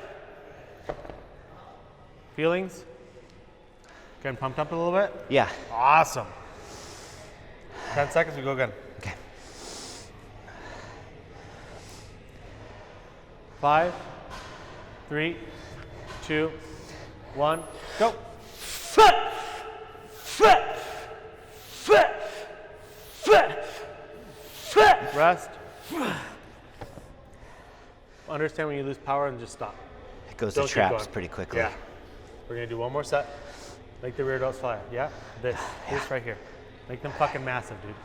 Speaker 2: Feelings? Getting pumped up a little bit?
Speaker 1: Yeah.
Speaker 2: Awesome. 10 seconds, we go again.
Speaker 1: Okay.
Speaker 2: 5, 3, 2, 1, go. Rest. Understand when you lose power and just stop.
Speaker 1: It goes
Speaker 2: Don't
Speaker 1: to
Speaker 2: keep
Speaker 1: traps
Speaker 2: going.
Speaker 1: pretty quickly.
Speaker 2: Yeah. We're gonna do one more set. Make the rear delts fly. Yeah? This right here. Make them fucking massive, dude.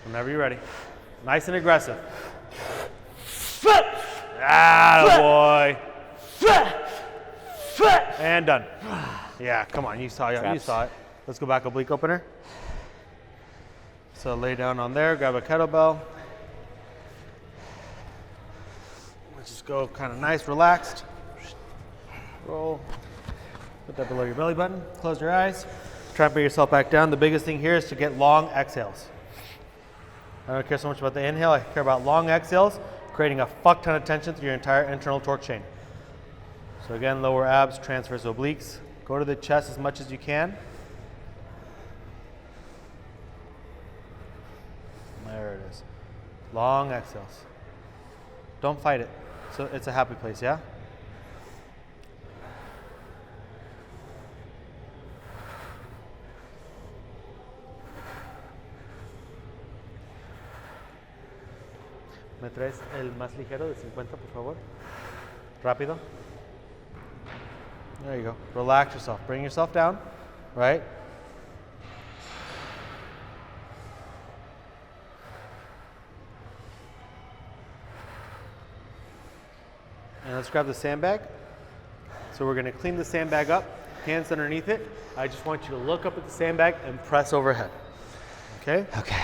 Speaker 2: Whenever you're ready. Nice and aggressive. Attaboy. And done. Yeah, come on, you saw it. You
Speaker 1: Traps.
Speaker 2: saw it. Let's go back oblique opener. So lay down on there, grab a kettlebell. Let's just go kind of nice, relaxed. Roll. Put that below your belly button. Close your eyes. Try and bring yourself back down. The biggest thing here is to get long exhales. I don't care so much about the inhale. I care about long exhales, creating a fuck ton of tension through your entire internal torque chain. So again, lower abs, transverse obliques. Go to the chest as much as you can. There it is. Long exhales. Don't fight it. So it's a happy place, yeah? ¿Me traes el más ligero de 50, por favor? Rápido. There you go. Relax yourself. Bring yourself down, right? And let's grab the sandbag. So we're going to clean the sandbag up, hands underneath it. I just want you to look up at the sandbag and press overhead. Okay?
Speaker 1: Okay.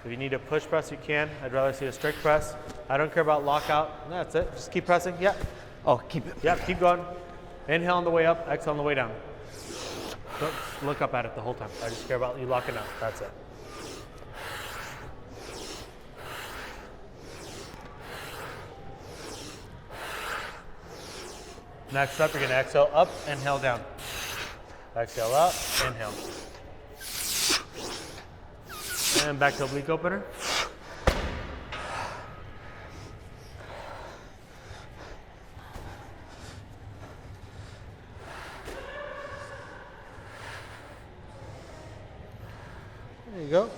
Speaker 2: If you need a push press, you can. I'd rather see a strict press. I don't care about lockout. That's it. Just keep pressing. Yeah.
Speaker 1: Oh, keep it.
Speaker 2: Yeah, keep going. Inhale on the way up, exhale on the way down. Don't look up at it the whole time. I just care about you locking out. That's it. Next up, you're going to exhale up, inhale down. Exhale up, inhale. And back to oblique opener. There you go.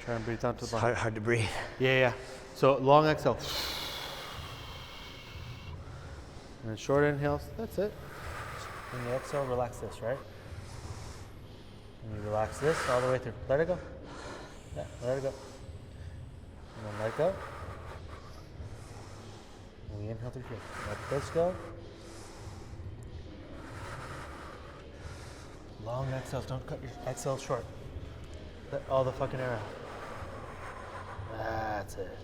Speaker 2: Try and breathe down to the
Speaker 1: It's
Speaker 2: bottom.
Speaker 1: hard to breathe.
Speaker 2: Yeah. So long exhale. And then short inhales. That's it. When you exhale, relax this, right? And you relax this all the way through. Let it go. Yeah, let it go. And then let go. And we inhale through here. Let this go. Long exhales. Don't cut your exhales short. Let all the fucking air out. That's it.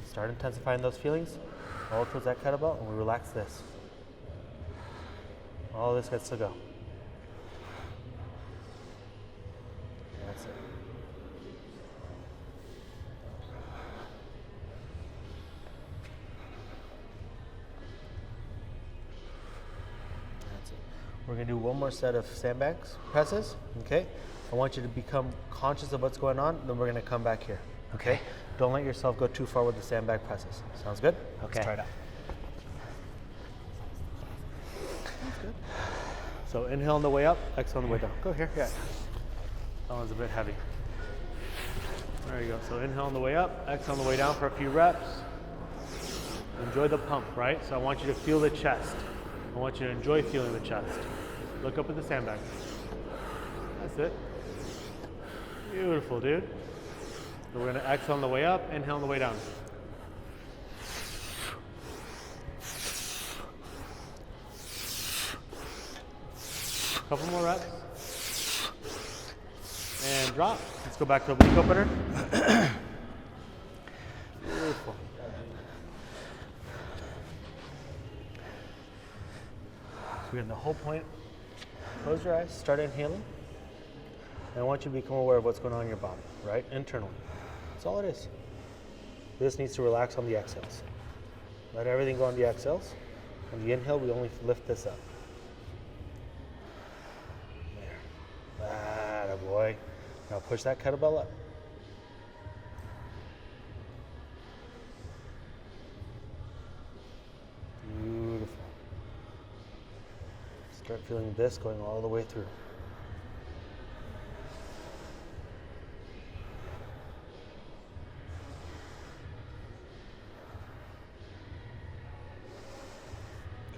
Speaker 2: Start intensifying those feelings. All towards that kettlebell, and we relax this. All this gets to go. That's it. That's it. We're gonna do one more set of sandbags presses, okay? I want you to become conscious of what's going on, then we're gonna come back here, okay? Don't let yourself go too far with the sandbag presses. Sounds good?
Speaker 1: Okay.
Speaker 2: Let's try it out. Sounds good. So inhale on the way up, exhale on the way down. Go here, yeah. That one's a bit heavy. There you go. So inhale on the way up, exhale on the way down for a few reps. Enjoy the pump, right? So I want you to feel the chest. I want you to enjoy feeling the chest. Look up at the sandbag. That's it. Beautiful, dude. So we're gonna exhale on the way up, inhale on the way down. Couple more reps. And drop. Let's go back to a weak opener. Beautiful. So again, the whole point, close your eyes, start inhaling. And I want you to become aware of what's going on in your body, right? Internally. That's all it is. This needs to relax on the exhales. Let everything go on the exhales. On the inhale, we only lift this up. There. Atta boy. Now push that kettlebell up. Beautiful. Start feeling this going all the way through.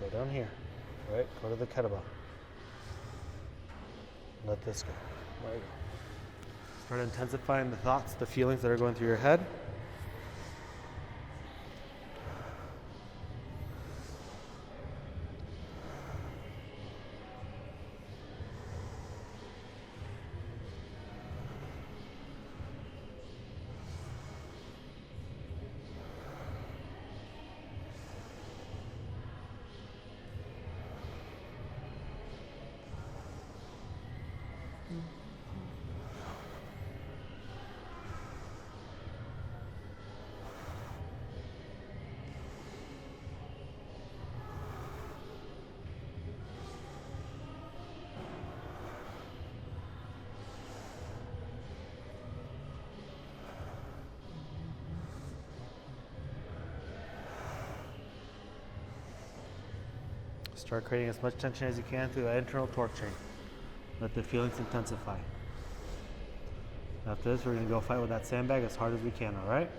Speaker 2: Go down here, right? Go to the kettlebell. Let this go. There you go. Start intensifying the thoughts, the feelings that are going through your head. Start creating as much tension as you can through that internal torque chain. Let the feelings intensify. After this, we're going to go fight with that sandbag as hard as we can, all right?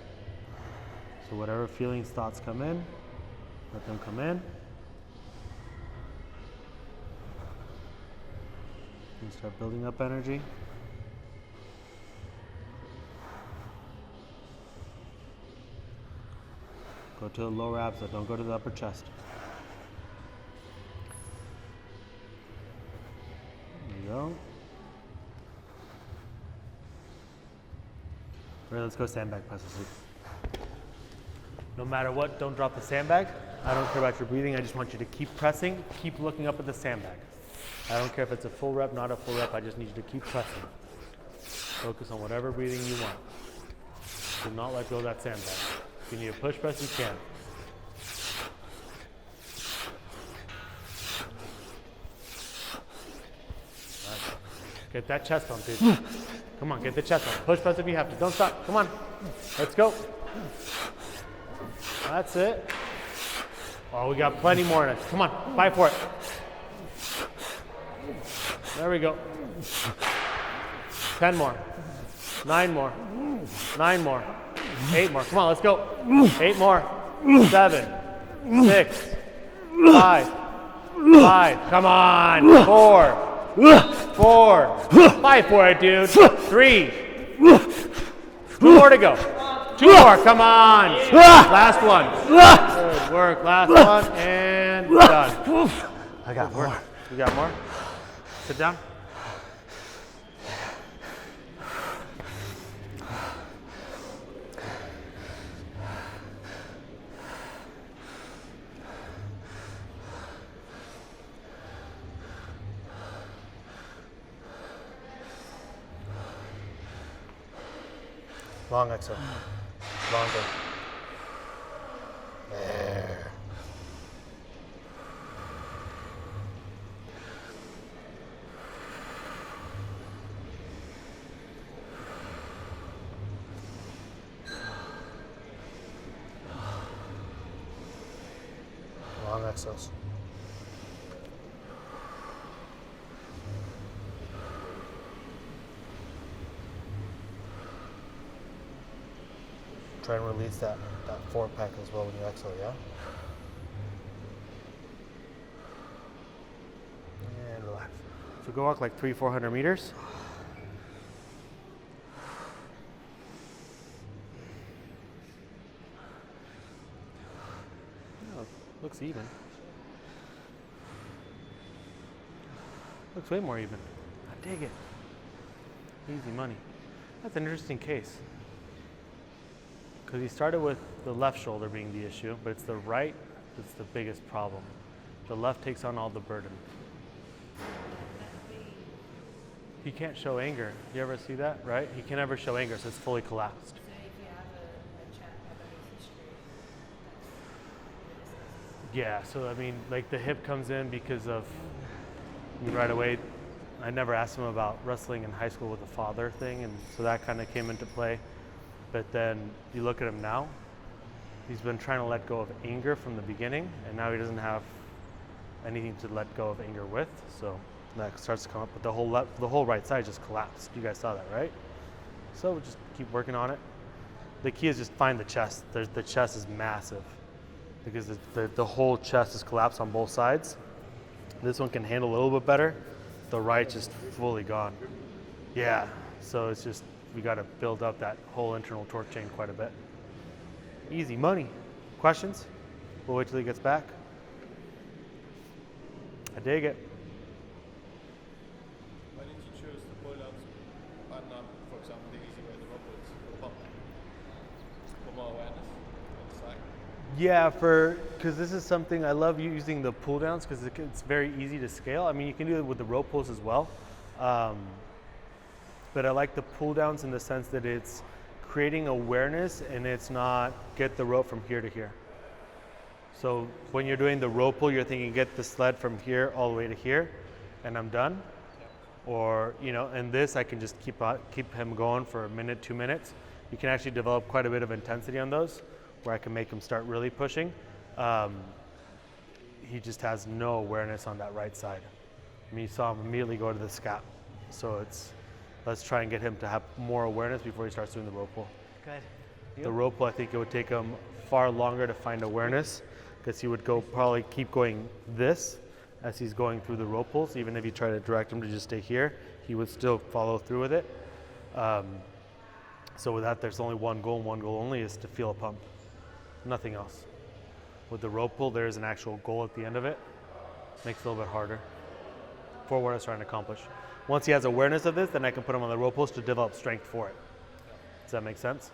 Speaker 2: So whatever feelings, thoughts come in, let them come in. And start building up energy. Go to the lower abs, but don't go to the upper chest. There you go. All right, let's go sandbag presses. No matter what, don't drop the sandbag. I don't care about your breathing. I just want you to keep pressing, keep looking up at the sandbag. I don't care if it's a full rep, not a full rep. I just need you to keep pressing. Focus on whatever breathing you want. Do not let go of that sandbag. If you need a push press, you can. Get that chest on, dude. Come on, get the chest on. Push press if you have to. Don't stop. Come on. Let's go. That's it. Oh, we got plenty more in us. Come on, fight for it. There we go. 10 more. 9 more. 9 more. 8 more. Come on, let's go. 8 more. 7, 6, 5. 5. Come on. 4. 5 for it, dude. 3. 2 more to go. 2 more. Come on. Last one. Good work. Last one. And done.
Speaker 1: I got more.
Speaker 2: You got more? Sit down. Long exhale. Longer. There. Long exhales. Try and release that 4-pack as well when you exhale, yeah? And relax. So go walk like 300-400 meters. Oh, looks even. Looks way more even. I dig it. Easy money. That's an interesting case. Because he started with the left shoulder being the issue, but it's the right that's the biggest problem. The left takes on all the burden. He can't show anger. You ever see that, right? He can never show anger, so it's fully collapsed.
Speaker 3: So if you have a chat about a history,
Speaker 2: Yeah, so I mean, like the hip comes in because of, right away, I never asked him about wrestling in high school with the father thing, and so that kind of came into play. But then you look at him now, he's been trying to let go of anger from the beginning, and now he doesn't have anything to let go of anger with, so that starts to come up, but the whole right side just collapsed. You guys saw that, right? So we'll just keep working on it. The key is just find the chest. The chest is massive because the whole chest is collapsed on both sides. This one can handle a little bit better. The right's just fully gone. Yeah, so it's just, we got to build up that whole internal torque chain quite a bit. Easy money. Questions? We'll wait till he gets back. I dig it.
Speaker 6: Why did you choose the pull downs and not, for example, the easy way, the rope pulls for the pump? For more awareness on the side?
Speaker 2: Yeah, because this is something I love using the pull downs because it's very easy to scale. I mean, you can do it with the rope pulls as well. But I like the pull downs in the sense that it's creating awareness and it's not get the rope from here to here. So when you're doing the rope pull, you're thinking get the sled from here all the way to here and I'm done. Or, in this I can just keep him going for a minute, 2 minutes. You can actually develop quite a bit of intensity on those where I can make him start really pushing. He just has no awareness on that right side. I mean, you saw him immediately go to the scap. So let's try and get him to have more awareness before he starts doing the rope pull.
Speaker 1: Good.
Speaker 2: The rope pull, I think it would take him far longer to find awareness because he would probably keep going this as he's going through the rope pulls. Even if you try to direct him to just stay here, he would still follow through with it. So with that, there's only one goal, and one goal only is to feel a pump. Nothing else. With the rope pull, there's an actual goal at the end of it. Makes it a little bit harder for what I was trying to accomplish. Once he has awareness of this, then I can put him on the rope pulls to develop strength for it. Does that make sense?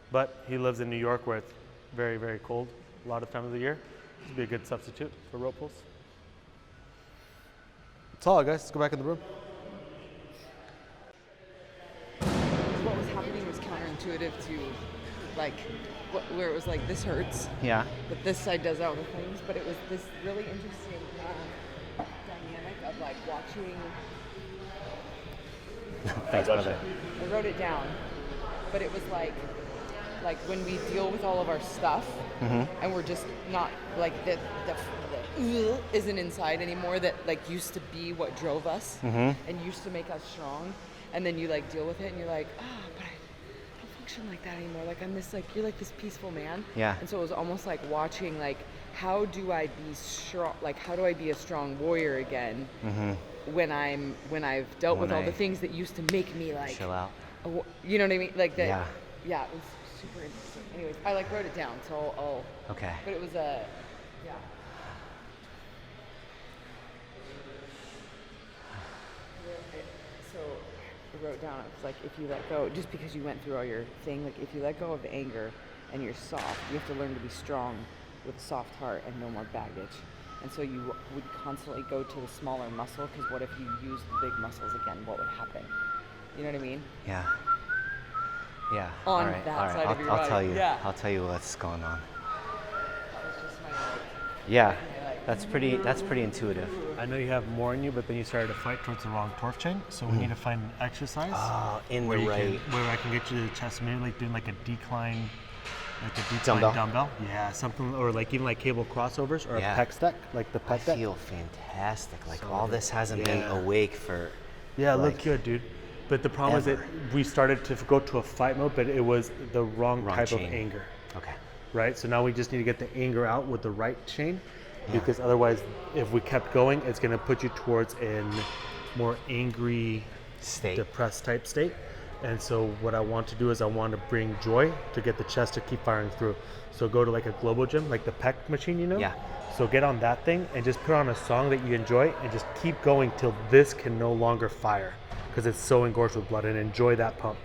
Speaker 2: But he lives in New York where it's very, very cold a lot of times of the year. This would be a good substitute for rope pulls. That's all, guys. Let's go back in the room.
Speaker 4: What was happening was counterintuitive to, where it was like, this hurts,
Speaker 1: Yeah.
Speaker 4: but this side does other things. But it was this really interesting dynamic of watching.
Speaker 1: Thanks, brother.
Speaker 4: I wrote it down, but it was like when we deal with all of our stuff, and we're just not the isn't inside anymore. That used to be what drove us and used to make us strong. and then you like deal with it, and you're like, but I don't function like that anymore. Like I'm this, like you're like this peaceful man.
Speaker 1: Yeah.
Speaker 4: And so it was almost like watching, like, how do I be strong? Like, how do I be a strong warrior again? When I've dealt with all the things that used to make me like
Speaker 1: Chill out.
Speaker 4: you know what I mean? Like that.
Speaker 1: Yeah.
Speaker 4: Yeah, it was super interesting. Anyways, I like wrote it down, so I'll.
Speaker 1: Okay.
Speaker 4: But it was a. Yeah. So I wrote down, it's like, if you let go, just because you went through all your thing, like if you let go of anger and you're soft, you have to learn to be strong with a soft heart and no more baggage. And so you would constantly go to the smaller muscle, because what if you use the big muscles again? What would happen? You know what I mean?
Speaker 1: Yeah. Yeah.
Speaker 4: On
Speaker 1: all right.
Speaker 4: that
Speaker 1: all right.
Speaker 4: side
Speaker 1: I'll,
Speaker 4: of your
Speaker 1: I'll
Speaker 4: body.
Speaker 1: tell you.
Speaker 4: Yeah.
Speaker 1: I'll tell you what's going on.
Speaker 4: That was just my like,
Speaker 1: Yeah. That's pretty intuitive.
Speaker 2: I know you have more in you, but then you started to fight towards the wrong torque chain. So we need to find an exercise
Speaker 1: In
Speaker 2: where
Speaker 1: the
Speaker 2: you
Speaker 1: right.
Speaker 2: where I can get you to the chest, maybe like doing like a decline
Speaker 1: Dumbbell?
Speaker 2: dumbbell. Yeah, something, or like even like cable crossovers or
Speaker 1: Yeah.
Speaker 2: a pec stack, like the
Speaker 1: I
Speaker 2: pec deck.
Speaker 1: feel fantastic. Like
Speaker 2: So
Speaker 1: all this hasn't been
Speaker 2: yeah.
Speaker 1: awake for.
Speaker 2: Yeah,
Speaker 1: like,
Speaker 2: look good, dude. But the problem is that
Speaker 1: ever.
Speaker 2: we started to go to a fight mode, but it was the wrong type
Speaker 1: chain.
Speaker 2: of anger,
Speaker 1: Okay.
Speaker 2: right? So now we just need to get the anger out with the right chain, because otherwise, if we kept going, it's going to put you towards a more angry,
Speaker 1: State.
Speaker 2: depressed type state. And so what I want to do is I want to bring joy to get the chest to keep firing through. So go to like a Global Gym, like the pec machine, you know?
Speaker 1: Yeah.
Speaker 2: So get on that thing and just put on a song that you enjoy and just keep going till this can no longer fire, because it's so engorged with blood, and enjoy that pump.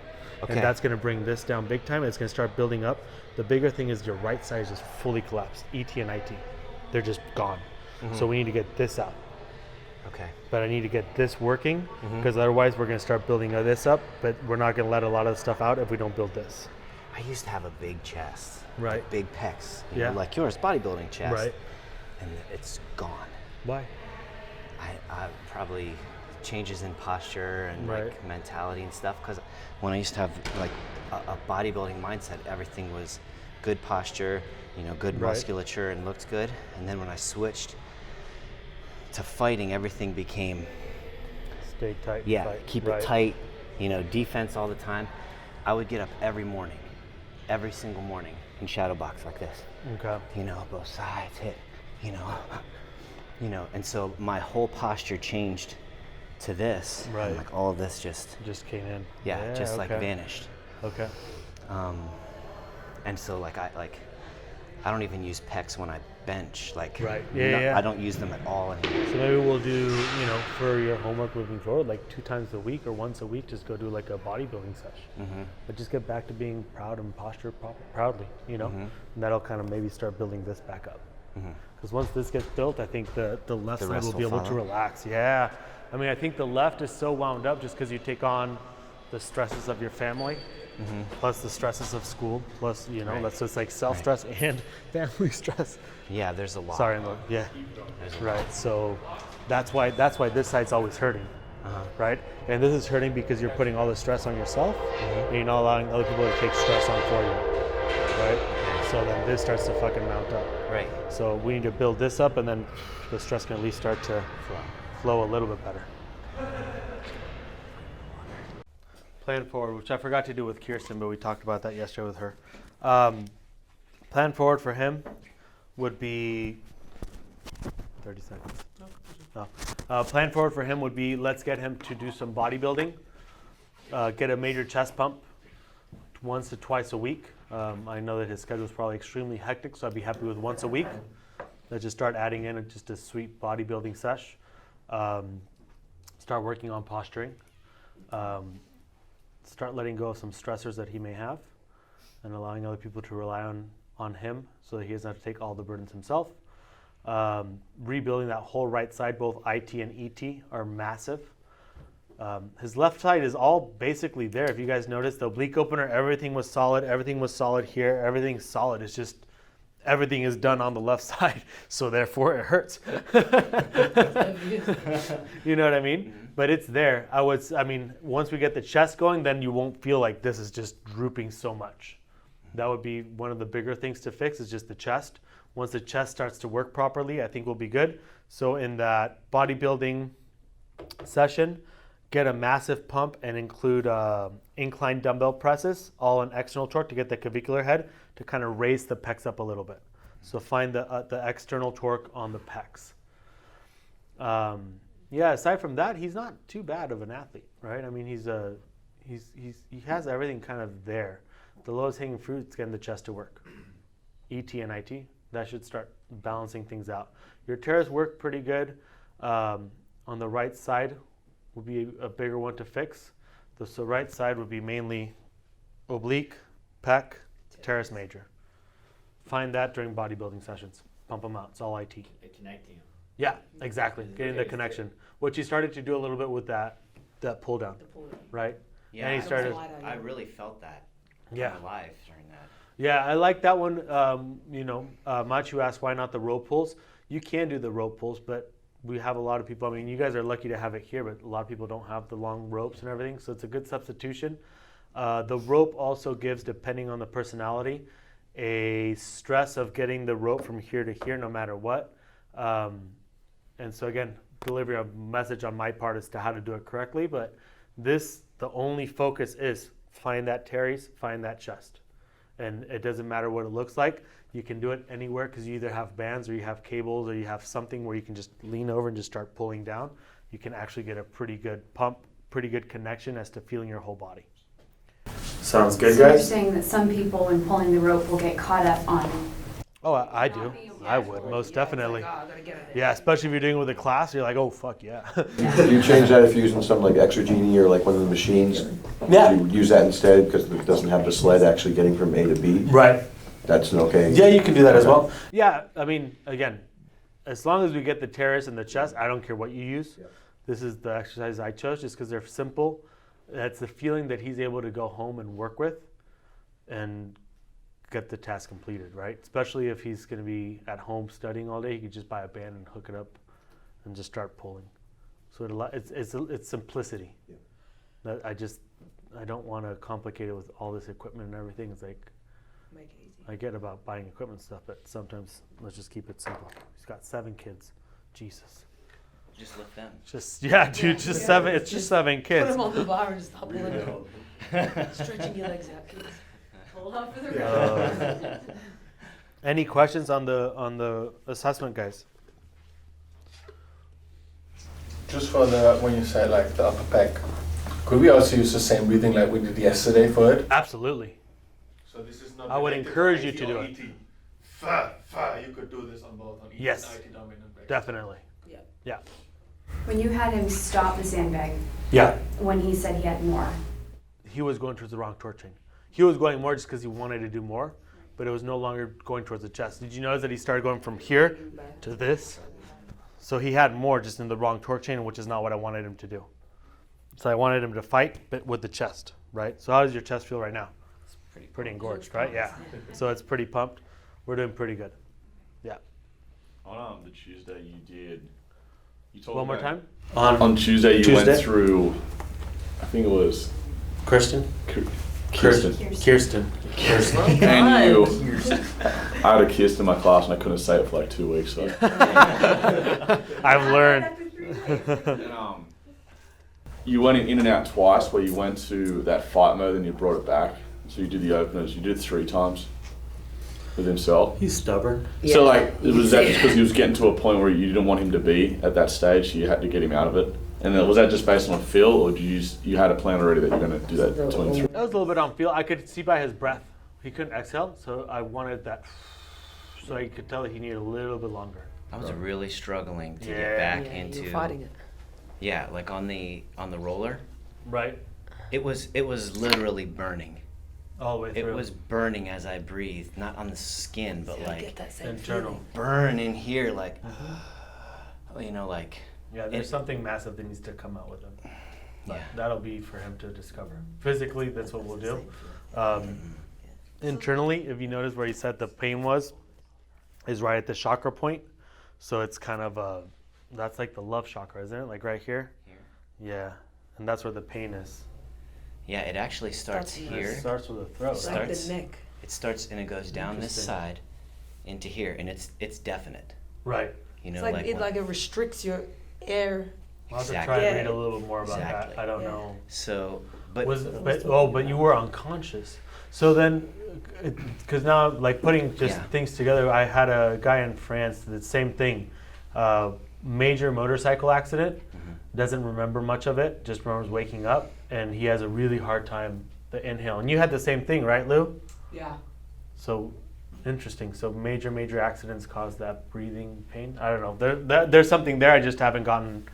Speaker 1: Okay.
Speaker 2: And that's going to bring this down big time. It's going to start building up. The bigger thing is your right side is just fully collapsed. ET and IT, they're just gone. So we need to get this out.
Speaker 1: Okay.
Speaker 2: But I need to get this working, because otherwise we're going to start building this up, but we're not going to let a lot of the stuff out if we don't build this.
Speaker 1: I used to have a big chest.
Speaker 2: Right.
Speaker 1: Like big pecs. You
Speaker 2: Yeah.
Speaker 1: know, like yours, bodybuilding chest.
Speaker 2: Right.
Speaker 1: And it's gone.
Speaker 2: Why?
Speaker 1: I probably changes in posture and
Speaker 2: Right.
Speaker 1: like mentality and stuff. Because when I used to have like a bodybuilding mindset, everything was good posture, you know, good
Speaker 2: Right.
Speaker 1: musculature, and looked good. And then when I switched to fighting, everything became
Speaker 2: Stay tight. and
Speaker 1: yeah,
Speaker 2: fight.
Speaker 1: keep
Speaker 2: Right.
Speaker 1: it tight. You know, defense all the time. I would get up every morning, every single morning, and shadow box like this.
Speaker 2: Okay.
Speaker 1: You know, both sides hit. You know, and so my whole posture changed to this.
Speaker 2: Right.
Speaker 1: And like all of this just
Speaker 2: Just came in.
Speaker 1: just like
Speaker 2: okay.
Speaker 1: vanished.
Speaker 2: Okay.
Speaker 1: And so like I don't even use pecs when I bench. Like
Speaker 2: Right. Yeah.
Speaker 1: I don't use them at all anymore.
Speaker 2: So maybe we'll do, for your homework moving forward, like 2 times a week or once a week, just go do like a bodybuilding session. But just get back to being proud and posture proudly, And that'll kind of maybe start building this back up. Because once this gets built, I think the left side
Speaker 1: rest
Speaker 2: will be
Speaker 1: will
Speaker 2: able to
Speaker 1: follow?
Speaker 2: relax. Yeah. I mean, I think the left is so wound up just because you take on the stresses of your family, plus the stresses of school, plus,
Speaker 1: Right.
Speaker 2: that's just like self-stress and family stress.
Speaker 1: Yeah, there's a lot.
Speaker 2: Sorry, yeah.
Speaker 1: There's a
Speaker 2: Right. So that's why this side's always hurting, right? And this is hurting because you're putting all the stress on yourself, and you're not allowing other people to take stress on for you, right? So then this starts to fucking mount up.
Speaker 1: Right.
Speaker 2: So we need to build this up, and then the stress can at least start to flow a little bit better. Plan forward, which I forgot to do with Kirsten, but we talked about that yesterday with her. Plan forward for him would be 30 seconds. No. Plan forward for him would be, let's get him to do some bodybuilding, get a major chest pump once to twice a week. I know that his schedule is probably extremely hectic, so I'd be happy with once a week. Let's just start adding in just a sweet bodybuilding sesh. Start working on posturing. Start letting go of some stressors that he may have, and allowing other people to rely on him so that he doesn't have to take all the burdens himself. Rebuilding that whole right side, both IT and ET are massive. His left side is all basically there. If you guys noticed, the oblique opener, everything was solid here, everything's solid. It's just everything is done on the left side, so therefore it hurts. You know what I mean? But it's there. Once we get the chest going, then you won't feel like this is just drooping so much. That would be one of the bigger things to fix, is just the chest. Once the chest starts to work properly, I think we'll be good. So in that bodybuilding session, get a massive pump and include incline dumbbell presses, all in external torque to get the clavicular head to kind of raise the pecs up a little bit. So find the external torque on the pecs. Yeah, aside from that, he's not too bad of an athlete, right? I mean, he has everything kind of there. The lowest hanging fruit is getting the chest to work. ET and IT, that should start balancing things out. Your tears work pretty good. On the right side would be a bigger one to fix. The right side would be mainly oblique, pec, teres major. Find that during bodybuilding sessions. Pump them out. It's all IT.
Speaker 7: Connecting them.
Speaker 2: Yeah, exactly. Getting the connection, which he started to do a little bit with that pull down, right?
Speaker 1: Yeah,
Speaker 2: And he started.
Speaker 1: I really felt that.
Speaker 2: Yeah.
Speaker 1: Live during that.
Speaker 2: Yeah, I like that one. Machu asked why not the rope pulls. You can do the rope pulls, but we have a lot of people. I mean, you guys are lucky to have it here, but a lot of people don't have the long ropes and everything, so it's a good substitution. The rope also gives, depending on the personality, a stress of getting the rope from here to here, no matter what. And so again, delivery a message on my part as to how to do it correctly. But the only focus is find that teres, find that chest. And it doesn't matter what it looks like. You can do it anywhere because you either have bands or you have cables or you have something where you can just lean over and just start pulling down. You can actually get a pretty good pump, pretty good connection as to feeling your whole body. Sounds good,
Speaker 8: So you're
Speaker 2: guys?
Speaker 8: saying that some people, when pulling the rope, will get caught up on.
Speaker 2: Oh, I do. I would, most definitely. Yeah, especially if you're doing it with a class, you're like, oh, fuck yeah.
Speaker 9: Do you change that if you're using something like Exergenie or like one of the machines?
Speaker 2: Yeah.
Speaker 9: Do you use that instead because it doesn't have the sled actually getting from A to B?
Speaker 2: Right.
Speaker 9: That's an okay?
Speaker 2: Yeah, you can do that as well. Yeah, I mean, again, as long as we get the teres and the chest, I don't care what you use.
Speaker 9: Yep.
Speaker 2: This is the exercise I chose just because they're simple. That's the feeling that he's able to go home and work with and get the task completed, right? Especially if he's going to be at home studying all day, he could just buy a band and hook it up and just start pulling. So it's simplicity.
Speaker 9: Yeah.
Speaker 2: I don't want to complicate it with all this equipment and everything. It's like,
Speaker 4: Make it easy.
Speaker 2: I get about buying equipment stuff, but sometimes let's just keep it simple. He's got 7 kids. Jesus.
Speaker 1: Just lift them.
Speaker 2: Just 7. It's just 7
Speaker 3: Put
Speaker 2: kids.
Speaker 3: them on the bar and stop pulling them. Stretching your legs out, kids. Hold on for the rest.
Speaker 2: Any questions on the assessment, guys?
Speaker 6: Just for when you said like the upper pec, could we also use the same breathing like we did yesterday for it?
Speaker 2: Absolutely.
Speaker 6: So this is not.
Speaker 2: I would
Speaker 6: related
Speaker 2: encourage
Speaker 6: to
Speaker 2: you to
Speaker 6: IT
Speaker 2: do
Speaker 6: or
Speaker 2: it.
Speaker 6: ET. Fa. You could do this on both on ET
Speaker 2: Yes.
Speaker 6: and IT dominant breaks.
Speaker 2: Definitely.
Speaker 3: Yeah.
Speaker 2: Yeah.
Speaker 8: When you had him stop the sandbag,
Speaker 2: Yeah.
Speaker 8: when he said he had more,
Speaker 2: He was going towards the wrong torque chain. He was going more just because he wanted to do more, but it was no longer going towards the chest. Did you notice that he started going from here to this? So he had more just in the wrong torque chain, which is not what I wanted him to do. So I wanted him to fight, but with the chest, right? So how does your chest feel right now? Pretty engorged, right? Yeah. So it's pretty pumped. We're doing pretty good. Yeah.
Speaker 5: On the Tuesday you told
Speaker 2: One more
Speaker 5: about-
Speaker 2: time?
Speaker 5: On Tuesday you
Speaker 2: Tuesday?
Speaker 5: went through, I think it was
Speaker 2: Kirsten?
Speaker 5: Kirsten.
Speaker 2: Kirsten.
Speaker 5: And you, I had a Kirsten in my class and I couldn't say it for like 2 weeks. So.
Speaker 2: I've learned.
Speaker 5: And, you went in and out twice where you went to that fight mode and you brought it back. So you did the openers, you did it 3 times with himself.
Speaker 2: He's stubborn.
Speaker 5: So like, was that just because he was getting to a point where you didn't want him to be at that stage, so you had to get him out of it? And then was that just based on feel, or did you had a plan already that you're going to do that 2 and 3?
Speaker 2: That was a little bit on feel. I could see by his breath. He couldn't exhale, so I wanted that. So I could tell that he needed a little bit longer.
Speaker 1: I was really struggling to
Speaker 2: Yeah.
Speaker 1: get back
Speaker 3: Yeah,
Speaker 1: into.
Speaker 3: you're fighting it.
Speaker 1: Yeah, like on the roller,
Speaker 2: Right.
Speaker 1: it was literally burning.
Speaker 2: All the way
Speaker 1: It
Speaker 2: through.
Speaker 1: was burning as I breathed, not on the skin, but
Speaker 3: Get
Speaker 1: like
Speaker 3: that same
Speaker 2: internal.
Speaker 3: feeling.
Speaker 1: burn in here, like like.
Speaker 2: Yeah, there's
Speaker 1: it-
Speaker 2: something massive that needs to come out with him. But
Speaker 1: Yeah.
Speaker 2: that'll be for him to discover. Physically, that's what we'll do. Internally, if you notice where he said the pain was, is right at the chakra point. So it's kind of that's like the love chakra, isn't it? Like right here?
Speaker 1: Here.
Speaker 2: Yeah. And that's where the pain is.
Speaker 1: Yeah, it actually starts
Speaker 3: That's
Speaker 1: here.
Speaker 2: It starts with the throat.
Speaker 3: It's
Speaker 2: right?
Speaker 3: like the
Speaker 1: Starts-
Speaker 3: neck.
Speaker 1: It starts and it goes down this
Speaker 2: Interesting.
Speaker 1: side into here, and it's definite.
Speaker 2: Right.
Speaker 1: You know,
Speaker 3: It's like it
Speaker 1: when-
Speaker 3: like it restricts your air
Speaker 2: I'll have to
Speaker 1: Exactly.
Speaker 2: try and
Speaker 3: Yeah.
Speaker 2: read a little bit more about
Speaker 1: Exactly.
Speaker 2: that. I don't
Speaker 3: Yeah.
Speaker 2: know.
Speaker 1: So, but
Speaker 2: But you were unconscious. So then, because now like putting just
Speaker 1: Yeah.
Speaker 2: things together, I had a guy in France that did the same thing, major motorcycle accident, doesn't remember much of it, just remembers waking up, and he has a really hard time the inhale. And you had the same thing, right, Lou?
Speaker 4: Yeah.
Speaker 2: So interesting. So major accidents cause that breathing pain. I don't know. There's something there. I just haven't gotten.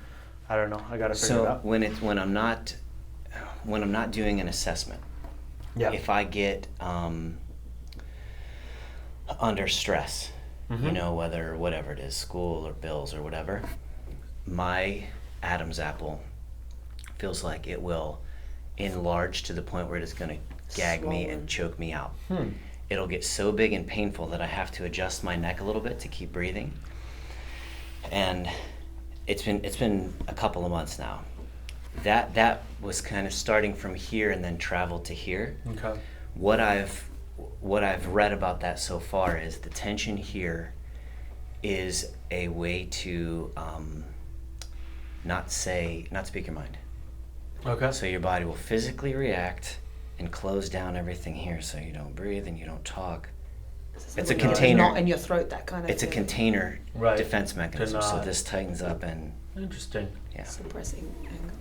Speaker 2: I don't know. I gotta figure it
Speaker 1: so
Speaker 2: out.
Speaker 1: when I'm not doing an assessment,
Speaker 2: Yeah.
Speaker 1: if I get under stress, you know, whatever it is, school or bills or whatever, my Adam's apple feels like it will enlarge to the point where it is going to gag me and choke me out. It'll get so big and painful that I have to adjust my neck a little bit to keep breathing. And it's been a couple of months now. That was kind of starting from here and then traveled to here.
Speaker 2: Okay.
Speaker 1: What I've read about that so far is the tension here is a way to not speak your mind.
Speaker 2: Okay.
Speaker 1: So your body will physically react and close down everything here, so you don't breathe and you don't talk. It's a container.
Speaker 3: Not in your throat, that kind of
Speaker 1: It's a
Speaker 3: thing.
Speaker 1: container
Speaker 2: Right.
Speaker 1: defense mechanism. So
Speaker 2: not-
Speaker 1: this tightens up and
Speaker 2: Interesting.
Speaker 1: yeah,
Speaker 3: Suppressing anger.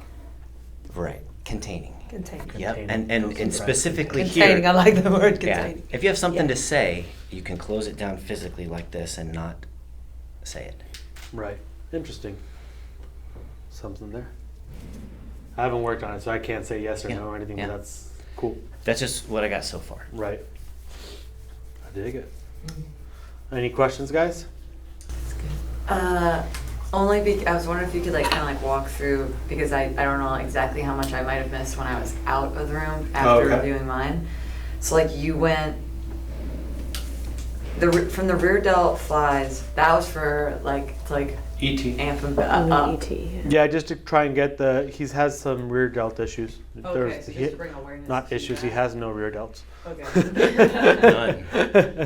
Speaker 1: right, containing.
Speaker 3: Containing.
Speaker 1: Yep,
Speaker 2: Containing.
Speaker 1: and
Speaker 2: Suppressing.
Speaker 1: specifically
Speaker 3: Containing, I
Speaker 1: here.
Speaker 3: like the word
Speaker 1: Yeah,
Speaker 3: containing.
Speaker 1: if you have something
Speaker 3: Yeah.
Speaker 1: to say, you can close it down physically like this and not say it.
Speaker 2: Right. Interesting. Something there. I haven't worked on it, so I can't say yes or
Speaker 1: Yeah.
Speaker 2: no or anything,
Speaker 1: Yeah.
Speaker 2: but that's cool.
Speaker 1: That's just what I got so far.
Speaker 2: Right. I dig it. Any questions, guys?
Speaker 7: Only I was wondering if you could like kind of like walk through, because I don't know exactly how much I might have missed when I was out of the room after
Speaker 2: okay.
Speaker 7: reviewing mine. So like you went from the rear delt flies, that was for like to like
Speaker 2: E.T.
Speaker 7: amp him up.
Speaker 2: Yeah, just to try and get he has some rear delt issues.
Speaker 7: Okay, so just to bring awareness
Speaker 2: not
Speaker 7: to
Speaker 2: issues, he
Speaker 7: that.
Speaker 2: has no rear delts.
Speaker 7: Okay.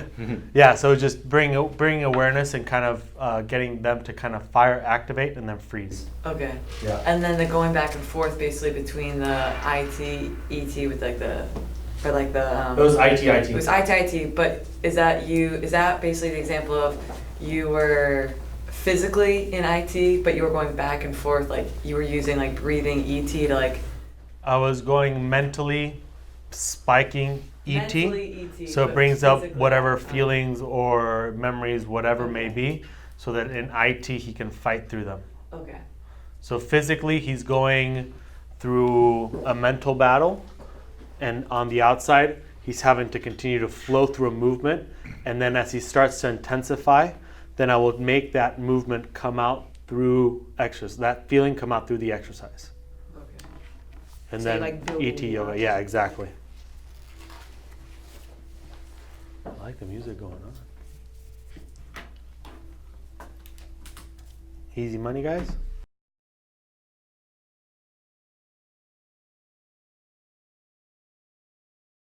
Speaker 1: None.
Speaker 2: Yeah, so just bring awareness and kind of getting them to kind of fire activate and then freeze.
Speaker 7: Okay.
Speaker 2: Yeah.
Speaker 7: And then the going back and forth basically between the IT, ET with like the, or like the.
Speaker 2: It was IT.
Speaker 7: It was IT, but is that basically the example of you were physically in IT, but you were going back and forth, like you were using like breathing ET to like.
Speaker 2: I was going mentally spiking ET.
Speaker 7: Mentally ET,
Speaker 2: So it
Speaker 7: but
Speaker 2: brings up
Speaker 7: physically
Speaker 2: whatever
Speaker 7: not.
Speaker 2: feelings or memories, whatever may be, so that in IT he can fight through them.
Speaker 7: Okay.
Speaker 2: So physically he's going through a mental battle, and on the outside he's having to continue to flow through a movement, and then as he starts to intensify, then I will make that movement come out through exercise, that feeling come out through the exercise.
Speaker 7: Okay.
Speaker 2: And
Speaker 3: So you're,
Speaker 2: then
Speaker 3: like, building
Speaker 2: ET yoga,
Speaker 3: up.
Speaker 2: yeah, exactly. I like the music going on. Easy money, guys?